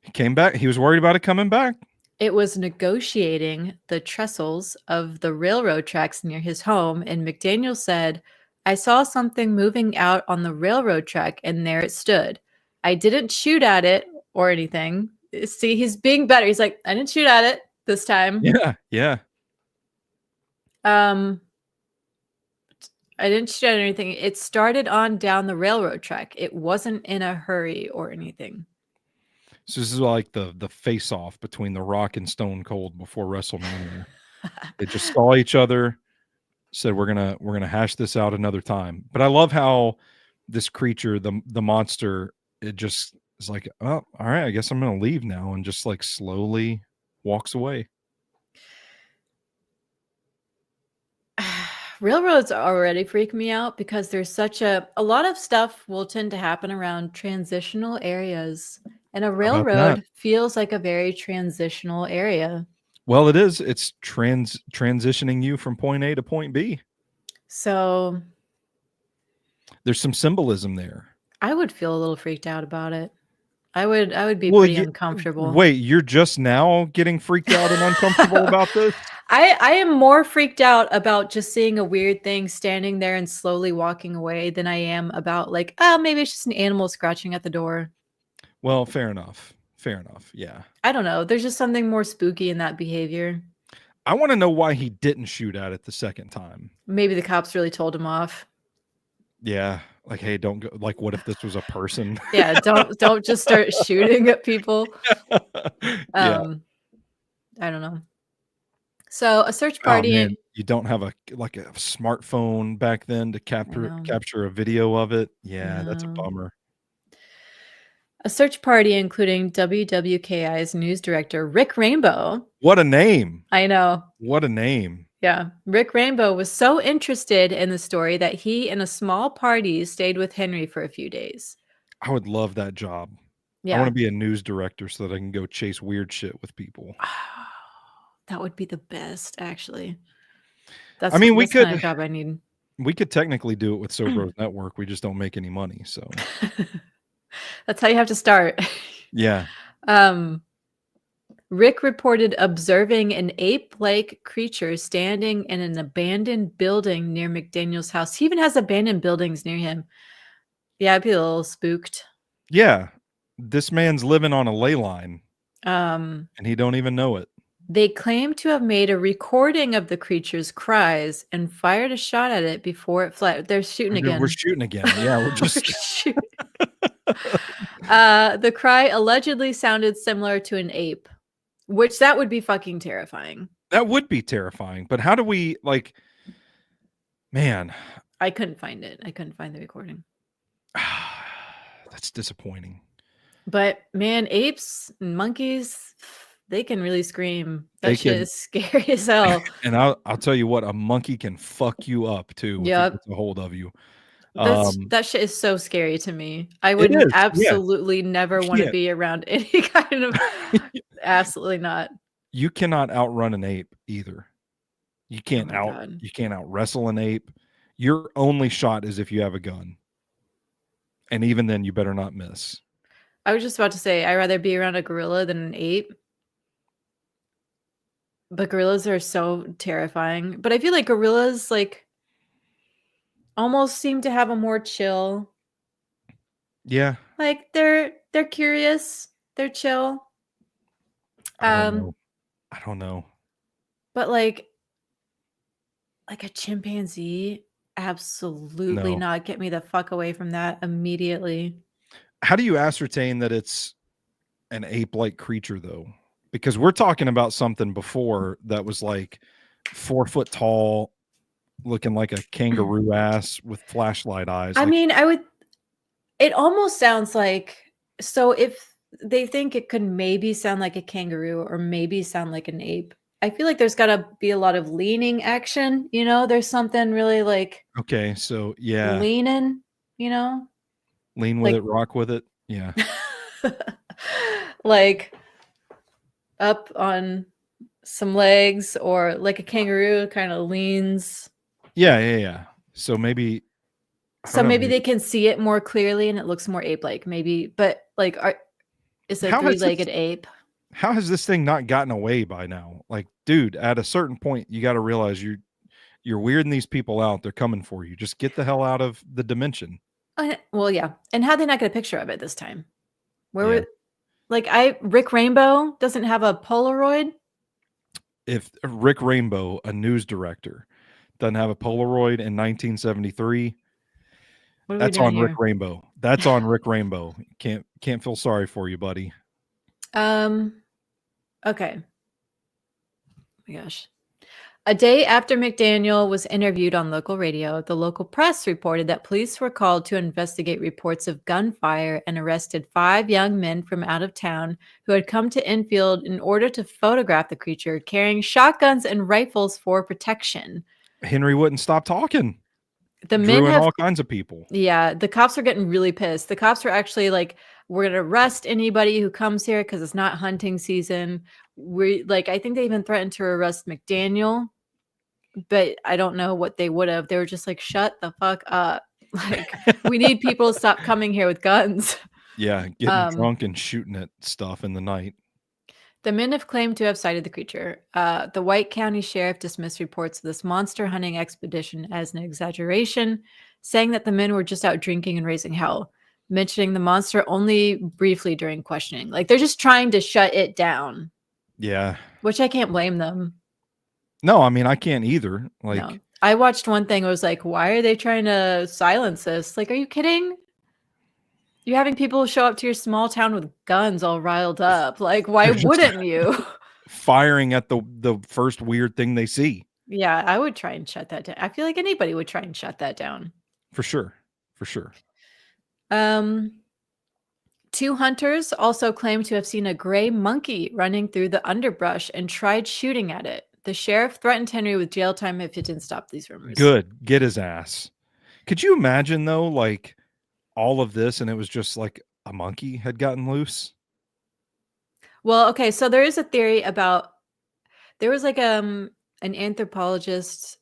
He came back. He was worried about it coming back. It was negotiating the trestles of the railroad tracks near his home, and McDaniel said, I saw something moving out on the railroad track, and there it stood. I didn't shoot at it or anything. See, he's being better. He's like, I didn't shoot at it this time. Yeah. I didn't shoot at anything. It started on down the railroad track. It wasn't in a hurry or anything. So this is like the face off between The Rock and Stone Cold before WrestleMania. They just saw each other, said we're gonna hash this out another time. But I love how this creature, the monster, it just is like, oh, all right, I guess I'm gonna leave now, and just like slowly walks away. Railroads already freak me out because there's such a lot of stuff will tend to happen around transitional areas, and a railroad feels like a very transitional area. Well, it is. It's transitioning you from point A to point B. So there's some symbolism there. I would feel a little freaked out about it. I would be pretty uncomfortable. Wait, you're just now getting freaked out and uncomfortable about this? I am more freaked out about just seeing a weird thing standing there and slowly walking away than I am about like, oh, maybe it's just an animal scratching at the door. Well, fair enough. Yeah. I don't know. There's just something more spooky in that behavior. I want to know why he didn't shoot at it the second time. Maybe the cops really told him off. Yeah. Like, hey, don't go. Like, what if this was a person? Yeah. Don't just start shooting at people. Yeah. I don't know. So a search party. You don't have a smartphone back then to I know. capture a video of it. Yeah, that's a No. bummer. A search party including WWKI's news director Rick Rainbow. What a name. I know. What a name. Yeah. Rick Rainbow was so interested in the story that he and a small party stayed with Henry for a few days. I would love that job. I wanna Yeah. be a news director so that I can go chase weird shit with people. That would be the best, actually. I That's mean, that's the kind of job I need. we could technically do it with Sobros Network, we just don't make any money, so That's how you have to start. yeah. Um, Rick reported observing an ape-like creature standing in an abandoned building near McDaniel's house. He even has abandoned buildings near him. Yeah, I'd be a little spooked. Yeah. This man's living on a ley line, Um, and he don't even know it. They claim to have made a recording of the creature's cries and fired a shot at it before it fled. They're shooting We're again. shooting again. Yeah, we're We're just shooting. The cry allegedly sounded similar to an ape, which that would be fucking terrifying. that would be terrifying, but how do we, like man, I couldn't find it. I couldn't find the recording. that's disappointing. But man, apes and monkeys, they can really scream. They That shit can is scary as hell. and I'll tell you what, a monkey can fuck you up too if it Yep. gets a hold of you. That shit is so scary to me. I It would is, yeah. absolutely never You want to can't be around any kind of absolutely not. you cannot outrun an ape either. You Oh can't my God. you can't out wrestle an ape. Your only shot is if you have a gun. And even then you better not miss. I was just about to say I'd rather be around a gorilla than an ape. But gorillas are so terrifying. But I feel like gorillas like almost seem to have a more chill. Yeah. Like they're curious, they're chill. I don't know. I don't know. But like a chimpanzee, absolutely No. not. Get me the fuck away from that immediately. How do you ascertain that it's an ape-like creature though? Because we're talking about something before that was like 4 foot tall, looking like a kangaroo ass with flashlight eyes. I Like, mean, it almost sounds like so if they think it could maybe sound like a kangaroo or maybe sound like an ape, I feel like there's got to be a lot of leaning action, you know? There's something really like okay, so yeah, leaning, you know? lean with Like it, rock with it. Yeah. like up on some legs or like a kangaroo kind of leans. Yeah, yeah, yeah. So maybe I So don't know, maybe maybe they can see it more clearly and it looks more ape-like maybe, but like is a how has this three-legged ape. how has this thing not gotten away by now? Like, dude, at a certain point, you got to realize you're weirding these people out. They're coming for you. Just get the hell out of the dimension. Well, yeah. And how'd they not get a picture of it this time? Where Yeah. were like Rick Rainbow doesn't have a Polaroid? If Rick Rainbow, a news director, doesn't have a Polaroid in 1973, What are we that's doing on Rick here? Rainbow. That's on Rick Rainbow. Can't feel sorry for you, buddy. Okay. Oh my gosh. A day after McDaniel was interviewed on local radio, the local press reported that police were called to investigate reports of gunfire and arrested 5 young men from out of town who had come to Enfield in order to photograph the creature carrying shotguns and rifles for protection. Henry wouldn't stop talking. The men Drew in have all kinds of people. Yeah, the cops are getting really pissed. The cops are actually like, we're going to arrest anybody who comes here because it's not hunting season. We like, I think they even threatened to arrest McDaniel, but I don't know what they would have. They were just like, shut the fuck up. Like, we need people to stop coming here with guns. Yeah, getting drunk and shooting at stuff in the night. The men have claimed to have sighted the creature. The White County Sheriff dismissed reports of this monster hunting expedition as an exaggeration, saying that the men were just out drinking and raising hell, mentioning the monster only briefly during questioning. Like they're just trying to shut it down. Yeah. Which I can't blame them. No, I mean, I can't either. Like, no. I watched one thing. It was like, why are they trying to silence this? Like, are you kidding? You're having people show up to your small town with guns all riled up. Like, why wouldn't you? Firing at the first weird thing they see. Yeah, I would try and shut that down. I feel like anybody would try and shut that down. For sure. For sure. Um, Two hunters also claim to have seen a gray monkey running through the underbrush and tried shooting at it. The sheriff threatened Henry with jail time if it didn't stop these rumors. Good. Get his ass. Could you imagine though, like all of this and it was just like a monkey had gotten loose? Well, okay, so there is a theory about there was like an anthropologist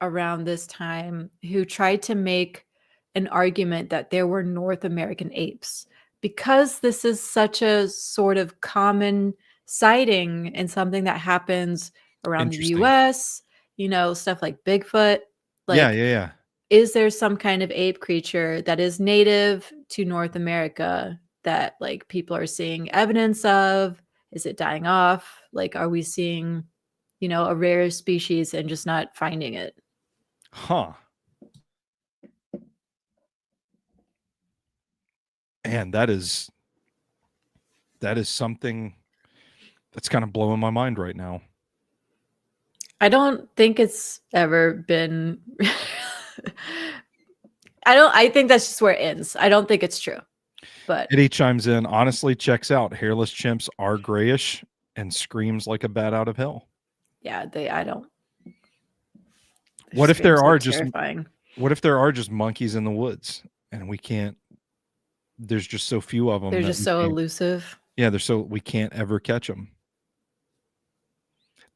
around this time who tried to make an argument that there were North American apes because this is such a sort of common sighting and something that happens around the Interesting. US, stuff like Bigfoot. Yeah, Like, yeah, yeah. is there some kind of ape creature that is native to North America that like people are seeing evidence of? Is it dying off? Like, are we seeing, a rare species and just not finding it? Huh. And that is something that's kind of blowing my mind right now. I don't think it's ever been I think that's just where it ends. I don't think it's true. But Eddie chimes in, honestly, checks out. Hairless chimps are grayish and screams like a bat out of hell. yeah, I don't. What if Screams there like are just terrifying. what if there are just monkeys in the woods and we can't there's just so few of them They're that just we so can't elusive. yeah, we can't ever catch them.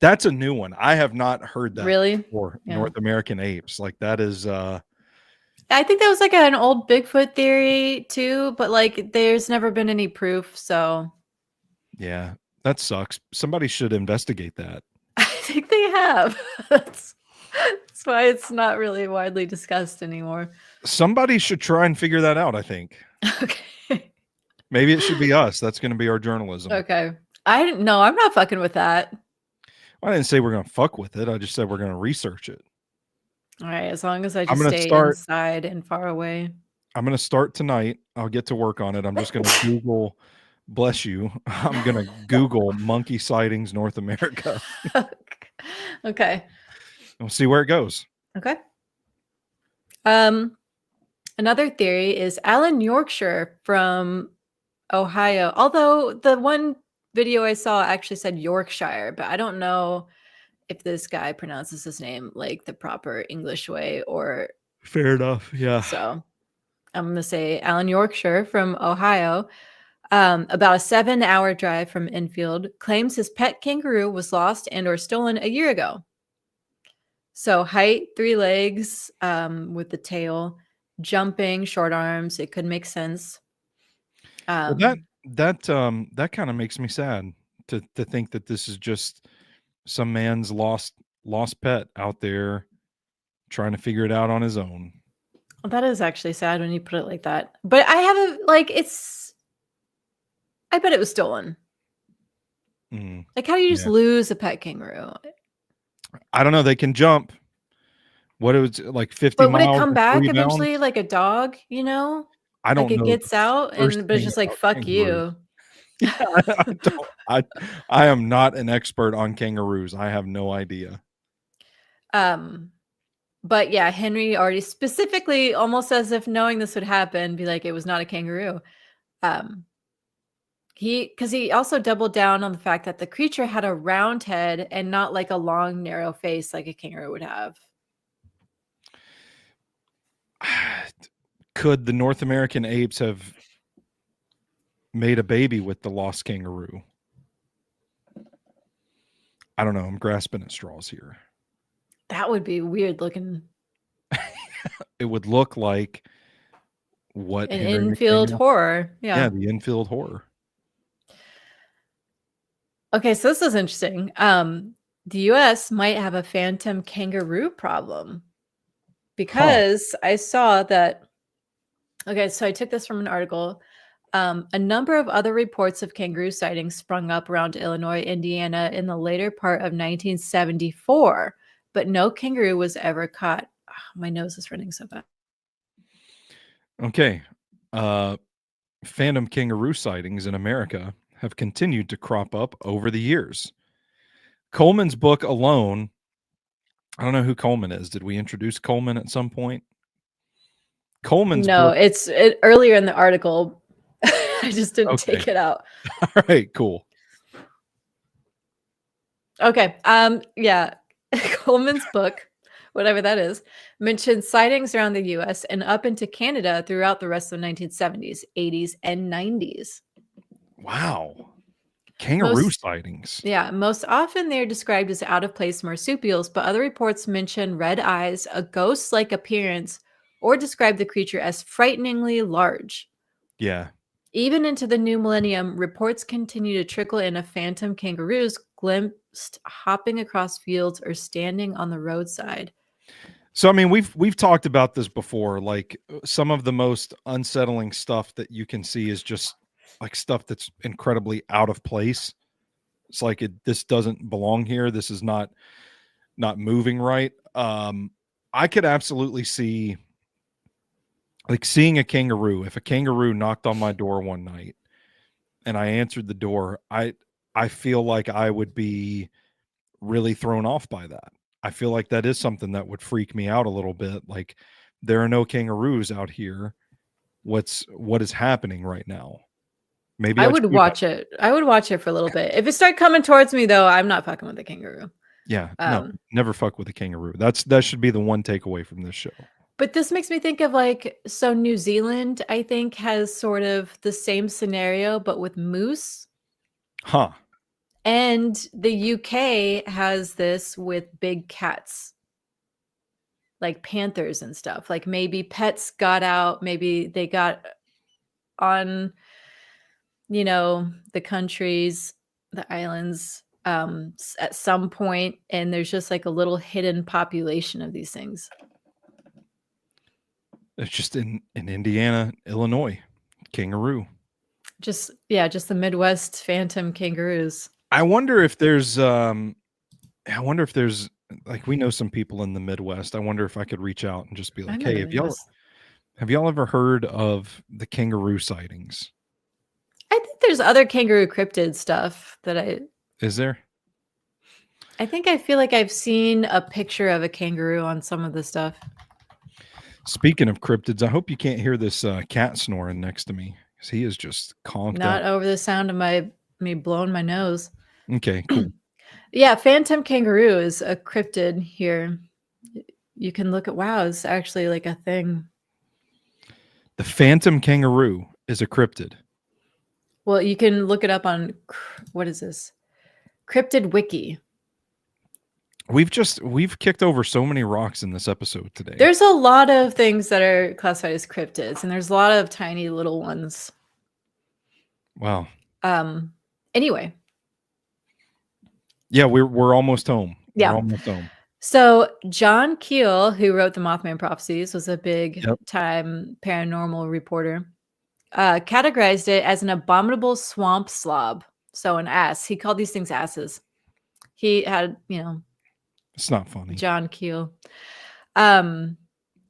That's a new one. I have not heard that Really? before. Yeah. North American apes. Like that is I think that was like an old Bigfoot theory too, but like there's never been any proof, so yeah, that sucks. Somebody should investigate that. I think they have. That's why it's not really widely discussed anymore. Somebody should try and figure that out, I think. Okay. Maybe it should be us. That's going to be our journalism. Okay. I didn't know. I'm not fucking with that. I didn't say we're going to fuck with it. I just said we're going to research it. All right, as long as I I'm just going to stay start inside and far away. I'm going to start tonight. I'll get to work on it. I'm just going to Google, bless you. I'm going to Google monkey sightings North America. Okay. We'll see where it goes. Okay. Another theory is Alan Yorkshire from Ohio. Although the one video I saw actually said Yorkshire, but I don't know if this guy pronounces his name like the proper English way or Fair enough. Yeah. so. I'm going to say Alan Yorkshire from Ohio, about a 7-hour drive from Enfield, claims his pet kangaroo was lost and or stolen a year ago. So height, 3 legs, with the tail, jumping, short arms. It could make sense. Well, that kind of makes me sad to think that this is just some man's lost pet out there trying to figure it out on his own. Well, that is actually sad when you put it like that. But I haven't I bet it was stolen. Like, how do you just lose a pet kangaroo? I don't know. They can jump. What it was like 50 But would it miles come and back 40 eventually bounds? like a dog, I Like don't it know gets the out first but it's thing just like, about fuck kangaroos. you. Yeah, I am not an expert on kangaroos. I have no idea. But yeah, Henry already specifically, almost as if knowing this would happen, be like, it was not a kangaroo. Because he also doubled down on the fact that the creature had a round head and not like a long, narrow face like a kangaroo would have. Could the North American apes have made a baby with the lost kangaroo? I don't know. I'm grasping at straws here. That would be weird looking. It would look like what An Henry Enfield McDaniel. horror. Yeah, the Enfield horror. Okay, so this is interesting. The US might have a phantom kangaroo problem because I saw that. Okay, so I took this from an article. A number of other reports of kangaroo sightings sprung up around Illinois, Indiana in the later part of 1974, but no kangaroo was ever caught. Oh, my nose is running so bad. Okay. Phantom kangaroo sightings in America have continued to crop up over the years. Coleman's book alone I don't know who Coleman is. Did we introduce Coleman at some point? Coleman's No, book. it's earlier in the article. I just didn't Okay. take it out. All right, cool. Okay. Yeah. Coleman's book, whatever that is, mentions sightings around the US and up into Canada throughout the rest of the 1970s, 80s, and 90s. Wow. Kangaroo Most sightings. Yeah, most often they're described as out of place marsupials, but other reports mention red eyes, a ghost like appearance, or describe the creature as frighteningly large. Yeah. Even into the new millennium, reports continue to trickle in of phantom kangaroos glimpsed hopping across fields or standing on the roadside. So I mean, we've talked about this before. Like some of the most unsettling stuff that you can see is just like stuff that's incredibly out of place. It's like this doesn't belong here. This is not moving right. I could absolutely see like seeing a kangaroo. If a kangaroo knocked on my door one night and I answered the door, I feel like I would be really thrown off by that. I feel like that is something that would freak me out a little bit. Like there are no kangaroos out here. What is happening right now? Maybe I I would shoot at watch it. I would watch it for a little bit. If it started coming towards me, though, I'm not fucking with the kangaroo. Yeah, no, Um, never fuck with a kangaroo. That should be the one takeaway from this show. but this makes me think of like, so New Zealand, I think, has sort of the same scenario, but with moose. Huh. And the UK has this with big cats, like panthers and stuff. Like maybe pets got out, maybe they got on, the countries, the islands, at some point, and there's just like a little hidden population of these things. It's just in Indiana, Illinois. Kangaroo. Just the Midwest phantom kangaroos. I wonder if there's like we know some people in the Midwest. I wonder if I could reach out and just be I'm like, in "Hey, the Midwest. have y'all ever heard of the kangaroo sightings?" I think there's other kangaroo cryptid stuff that Is there? I think I feel like I've seen a picture of a kangaroo on some of the stuff. Speaking of cryptids, I hope you can't hear this cat snoring next to me because he is just conked Not up. over the sound of me blowing my nose. Okay, cool. Yeah, phantom kangaroo is a cryptid here. You can look at it's actually like a thing. The phantom kangaroo is a cryptid. Well, you can look it up on what is this? Cryptid Wiki. We've kicked over so many rocks in this episode today. There's a lot of things that are classified as cryptids, and there's a lot of tiny little ones. Wow. Anyway. Yeah, we're almost home. Yeah. We're almost home. So John Keel, who wrote the Mothman Prophecies, was a big Yep. time paranormal reporter. Categorized it as an abominable swamp slob. So an ass. He called these things asses. He had, It's not funny. John Keel.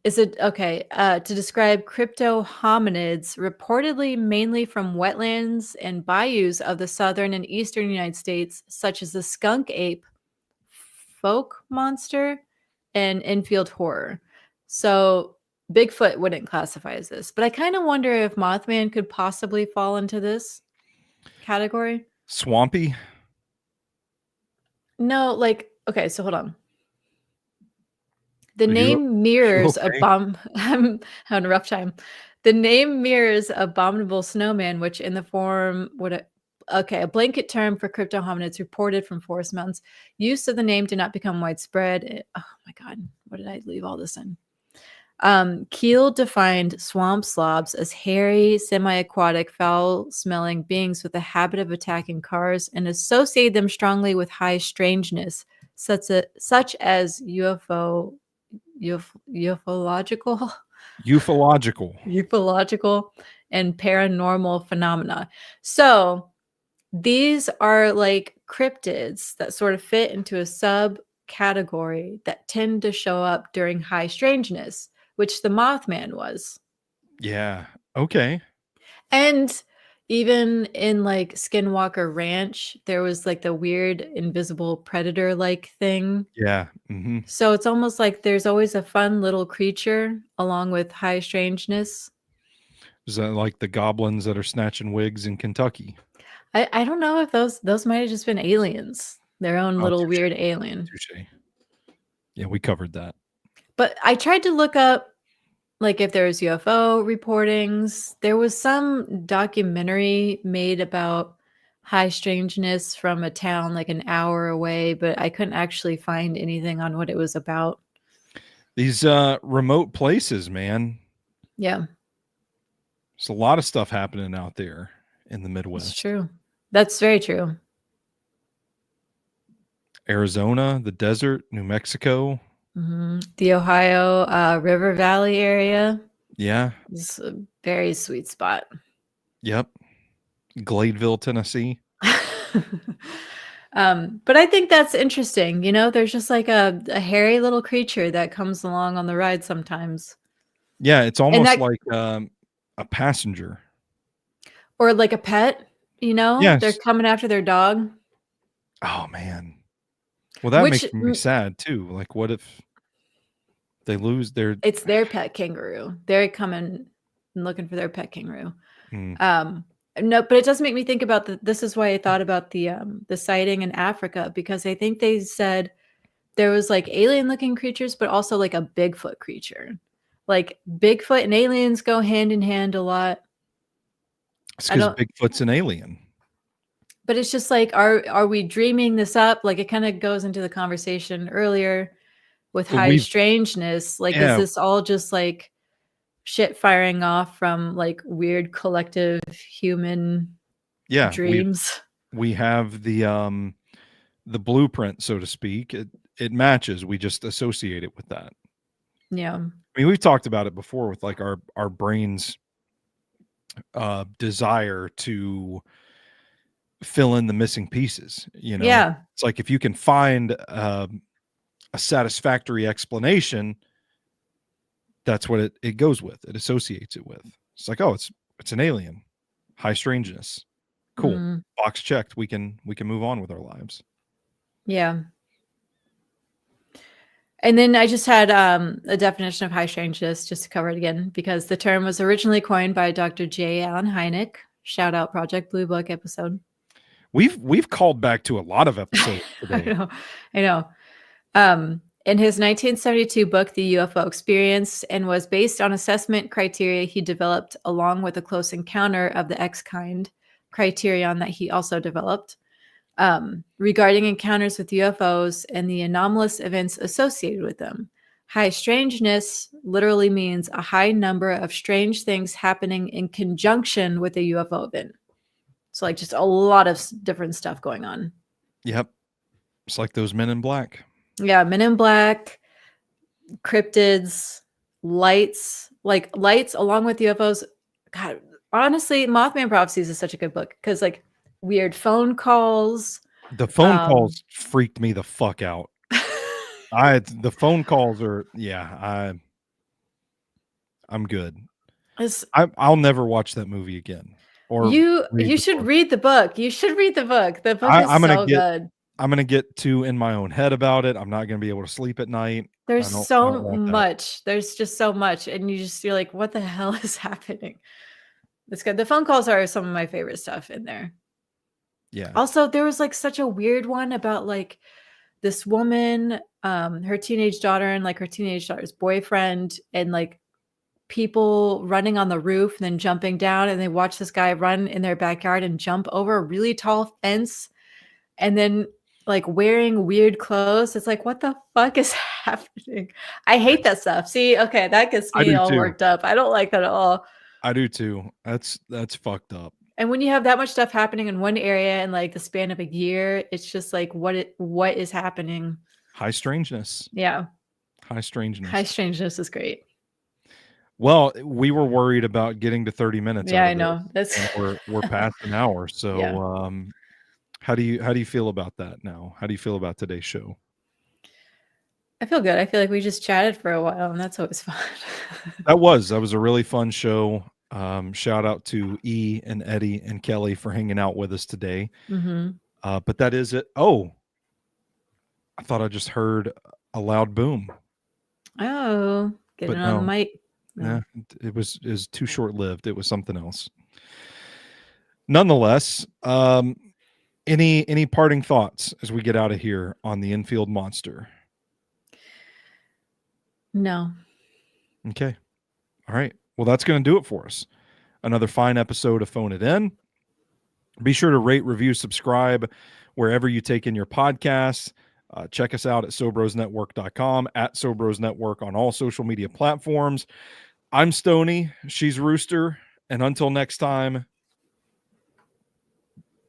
Is it okay? To describe crypto hominids, reportedly mainly from wetlands and bayous of the southern and eastern United States, such as the skunk ape, folk monster, and Enfield horror. So Bigfoot wouldn't classify as this, but I kind of wonder if Mothman could possibly fall into this category. Swampy? No, like, okay, so hold on. The Are name mirrors okay? I'm having a rough time. The name mirrors abominable snowman, which in the form a blanket term for crypto hominids reported from forest mountains. Use of the name did not become widespread. Oh my God, what did I leave all this in? Keel defined swamp slobs as hairy, semi-aquatic, foul-smelling beings with a habit of attacking cars and associated them strongly with high strangeness, such as ufological and paranormal phenomena. So these are like cryptids that sort of fit into a subcategory that tend to show up during high strangeness, which the Mothman was. Yeah. Okay. And Even in, like, Skinwalker Ranch, there was, like, the weird invisible predator-like thing. Yeah. Hmm. So it's almost like there's always a fun little creature along with high strangeness. Is that like the goblins that are snatching wigs in Kentucky? I don't know if those might have just been aliens, their own Oh, little touche, weird alien. touche. Yeah, we covered that. But I tried to look up, like, if there was UFO reportings. There was some documentary made about high strangeness from a town, like, an hour away, but I couldn't actually find anything on what it was about. These remote places, man. Yeah, There's a lot of stuff happening out there in the it's Midwest. true. That's very true. Arizona, the desert, New Mexico. The Ohio, River Valley area Yeah. is a very sweet spot. Yep. Gladeville, Tennessee. But I think that's interesting, there's just like a hairy little creature that comes along on the ride sometimes. Yeah, it's And almost that like a passenger. or like a pet, they're Yes. coming after their dog, Oh man. Well, that which makes me sad too. Like, what if they lose their? it's their pet kangaroo. They're coming and looking for their pet kangaroo. Hmm. Um, no, but it does make me think about this is why I thought about the sighting in Africa, because I think they said there was like alien looking creatures, but also like a Bigfoot creature. Like Bigfoot and aliens go hand in hand a lot. It's I because don't, Bigfoot's an alien. but it's just like, are we dreaming this up? Like it kind of goes into the conversation earlier with Well, high strangeness. Like, is yeah, this all just like shit firing off from like weird collective human yeah, dreams? we have the blueprint, so to speak. It matches. We just associate it with that. Yeah. I mean, we've talked about it before with like our brains desire to fill in the missing pieces. Yeah. It's like if you can find a satisfactory explanation, that's what it goes with. It associates it with. It's like, oh, it's an alien, high strangeness, cool, Mm, box checked. We can move on with our lives. yeah. And then I just had a definition of high strangeness just to cover it again, because the term was originally coined by Dr. J. Allen Hynek. Shout out Project Blue Book episode. We've called back to a lot of episodes today. I know. In his 1972 book, The UFO Experience, and was based on assessment criteria he developed along with a close encounter of the X kind criterion that he also developed. Regarding encounters with UFOs and the anomalous events associated with them. High strangeness literally means a high number of strange things happening in conjunction with a UFO event. So, like, just a lot of different stuff going on. Yep. It's like those Men in Black. Yeah, Men in Black, cryptids, lights, like lights along with UFOs. God, honestly, Mothman Prophecies is such a good book because, like, weird phone calls. The phone calls freaked me the fuck out. The phone calls are, yeah, I'm good. I'll never watch that movie again. Or You should read the book. You should read the book. The book is so good. I'm gonna get too in my own head about it. I'm not gonna be able to sleep at night. There's I so don't want that. much. There's just so much, and you're like, what the hell is happening? It's good. The phone calls are some of my favorite stuff in there. Yeah. Also, there was like such a weird one about like this woman, her teenage daughter and like her teenage daughter's boyfriend, and like people running on the roof and then jumping down, and they watch this guy run in their backyard and jump over a really tall fence, and then like wearing weird clothes. It's like, what the fuck is happening? I hate that stuff. See, okay, that gets me all worked up. I don't like that at all. I do too. That's fucked up. And when you have that much stuff happening in one area in like the span of a year, it's just like, what is happening? High strangeness. Yeah. High strangeness. High strangeness is great. Well, we were worried about getting to 30 minutes. Yeah, I know. That's we're past an hour. So yeah. how do you feel about that now? How do you feel about today's show? I feel good. I feel like we just chatted for a while, and that's always fun. That was a really fun show. Shout out to E and Eddie and Kelly for hanging out with us today. Mhm. But that is it. Oh, I thought I just heard a loud boom, Oh, get but it on the no, mic. yeah, No. it was too short lived. It was something else. Nonetheless, any parting thoughts as we get out of here on the Enfield Monster? No. Okay. All right. Well, that's going to do it for us. Another fine episode of Phone It In. Be sure to rate, review, subscribe wherever you take in your podcasts. Check us out at SoBrosNetwork.com, at SoBros Network on all social media platforms. I'm Stony. She's Rooster. And until next time,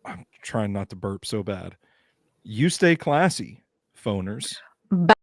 I'm trying not to burp so bad. You stay classy, phoners. Bye.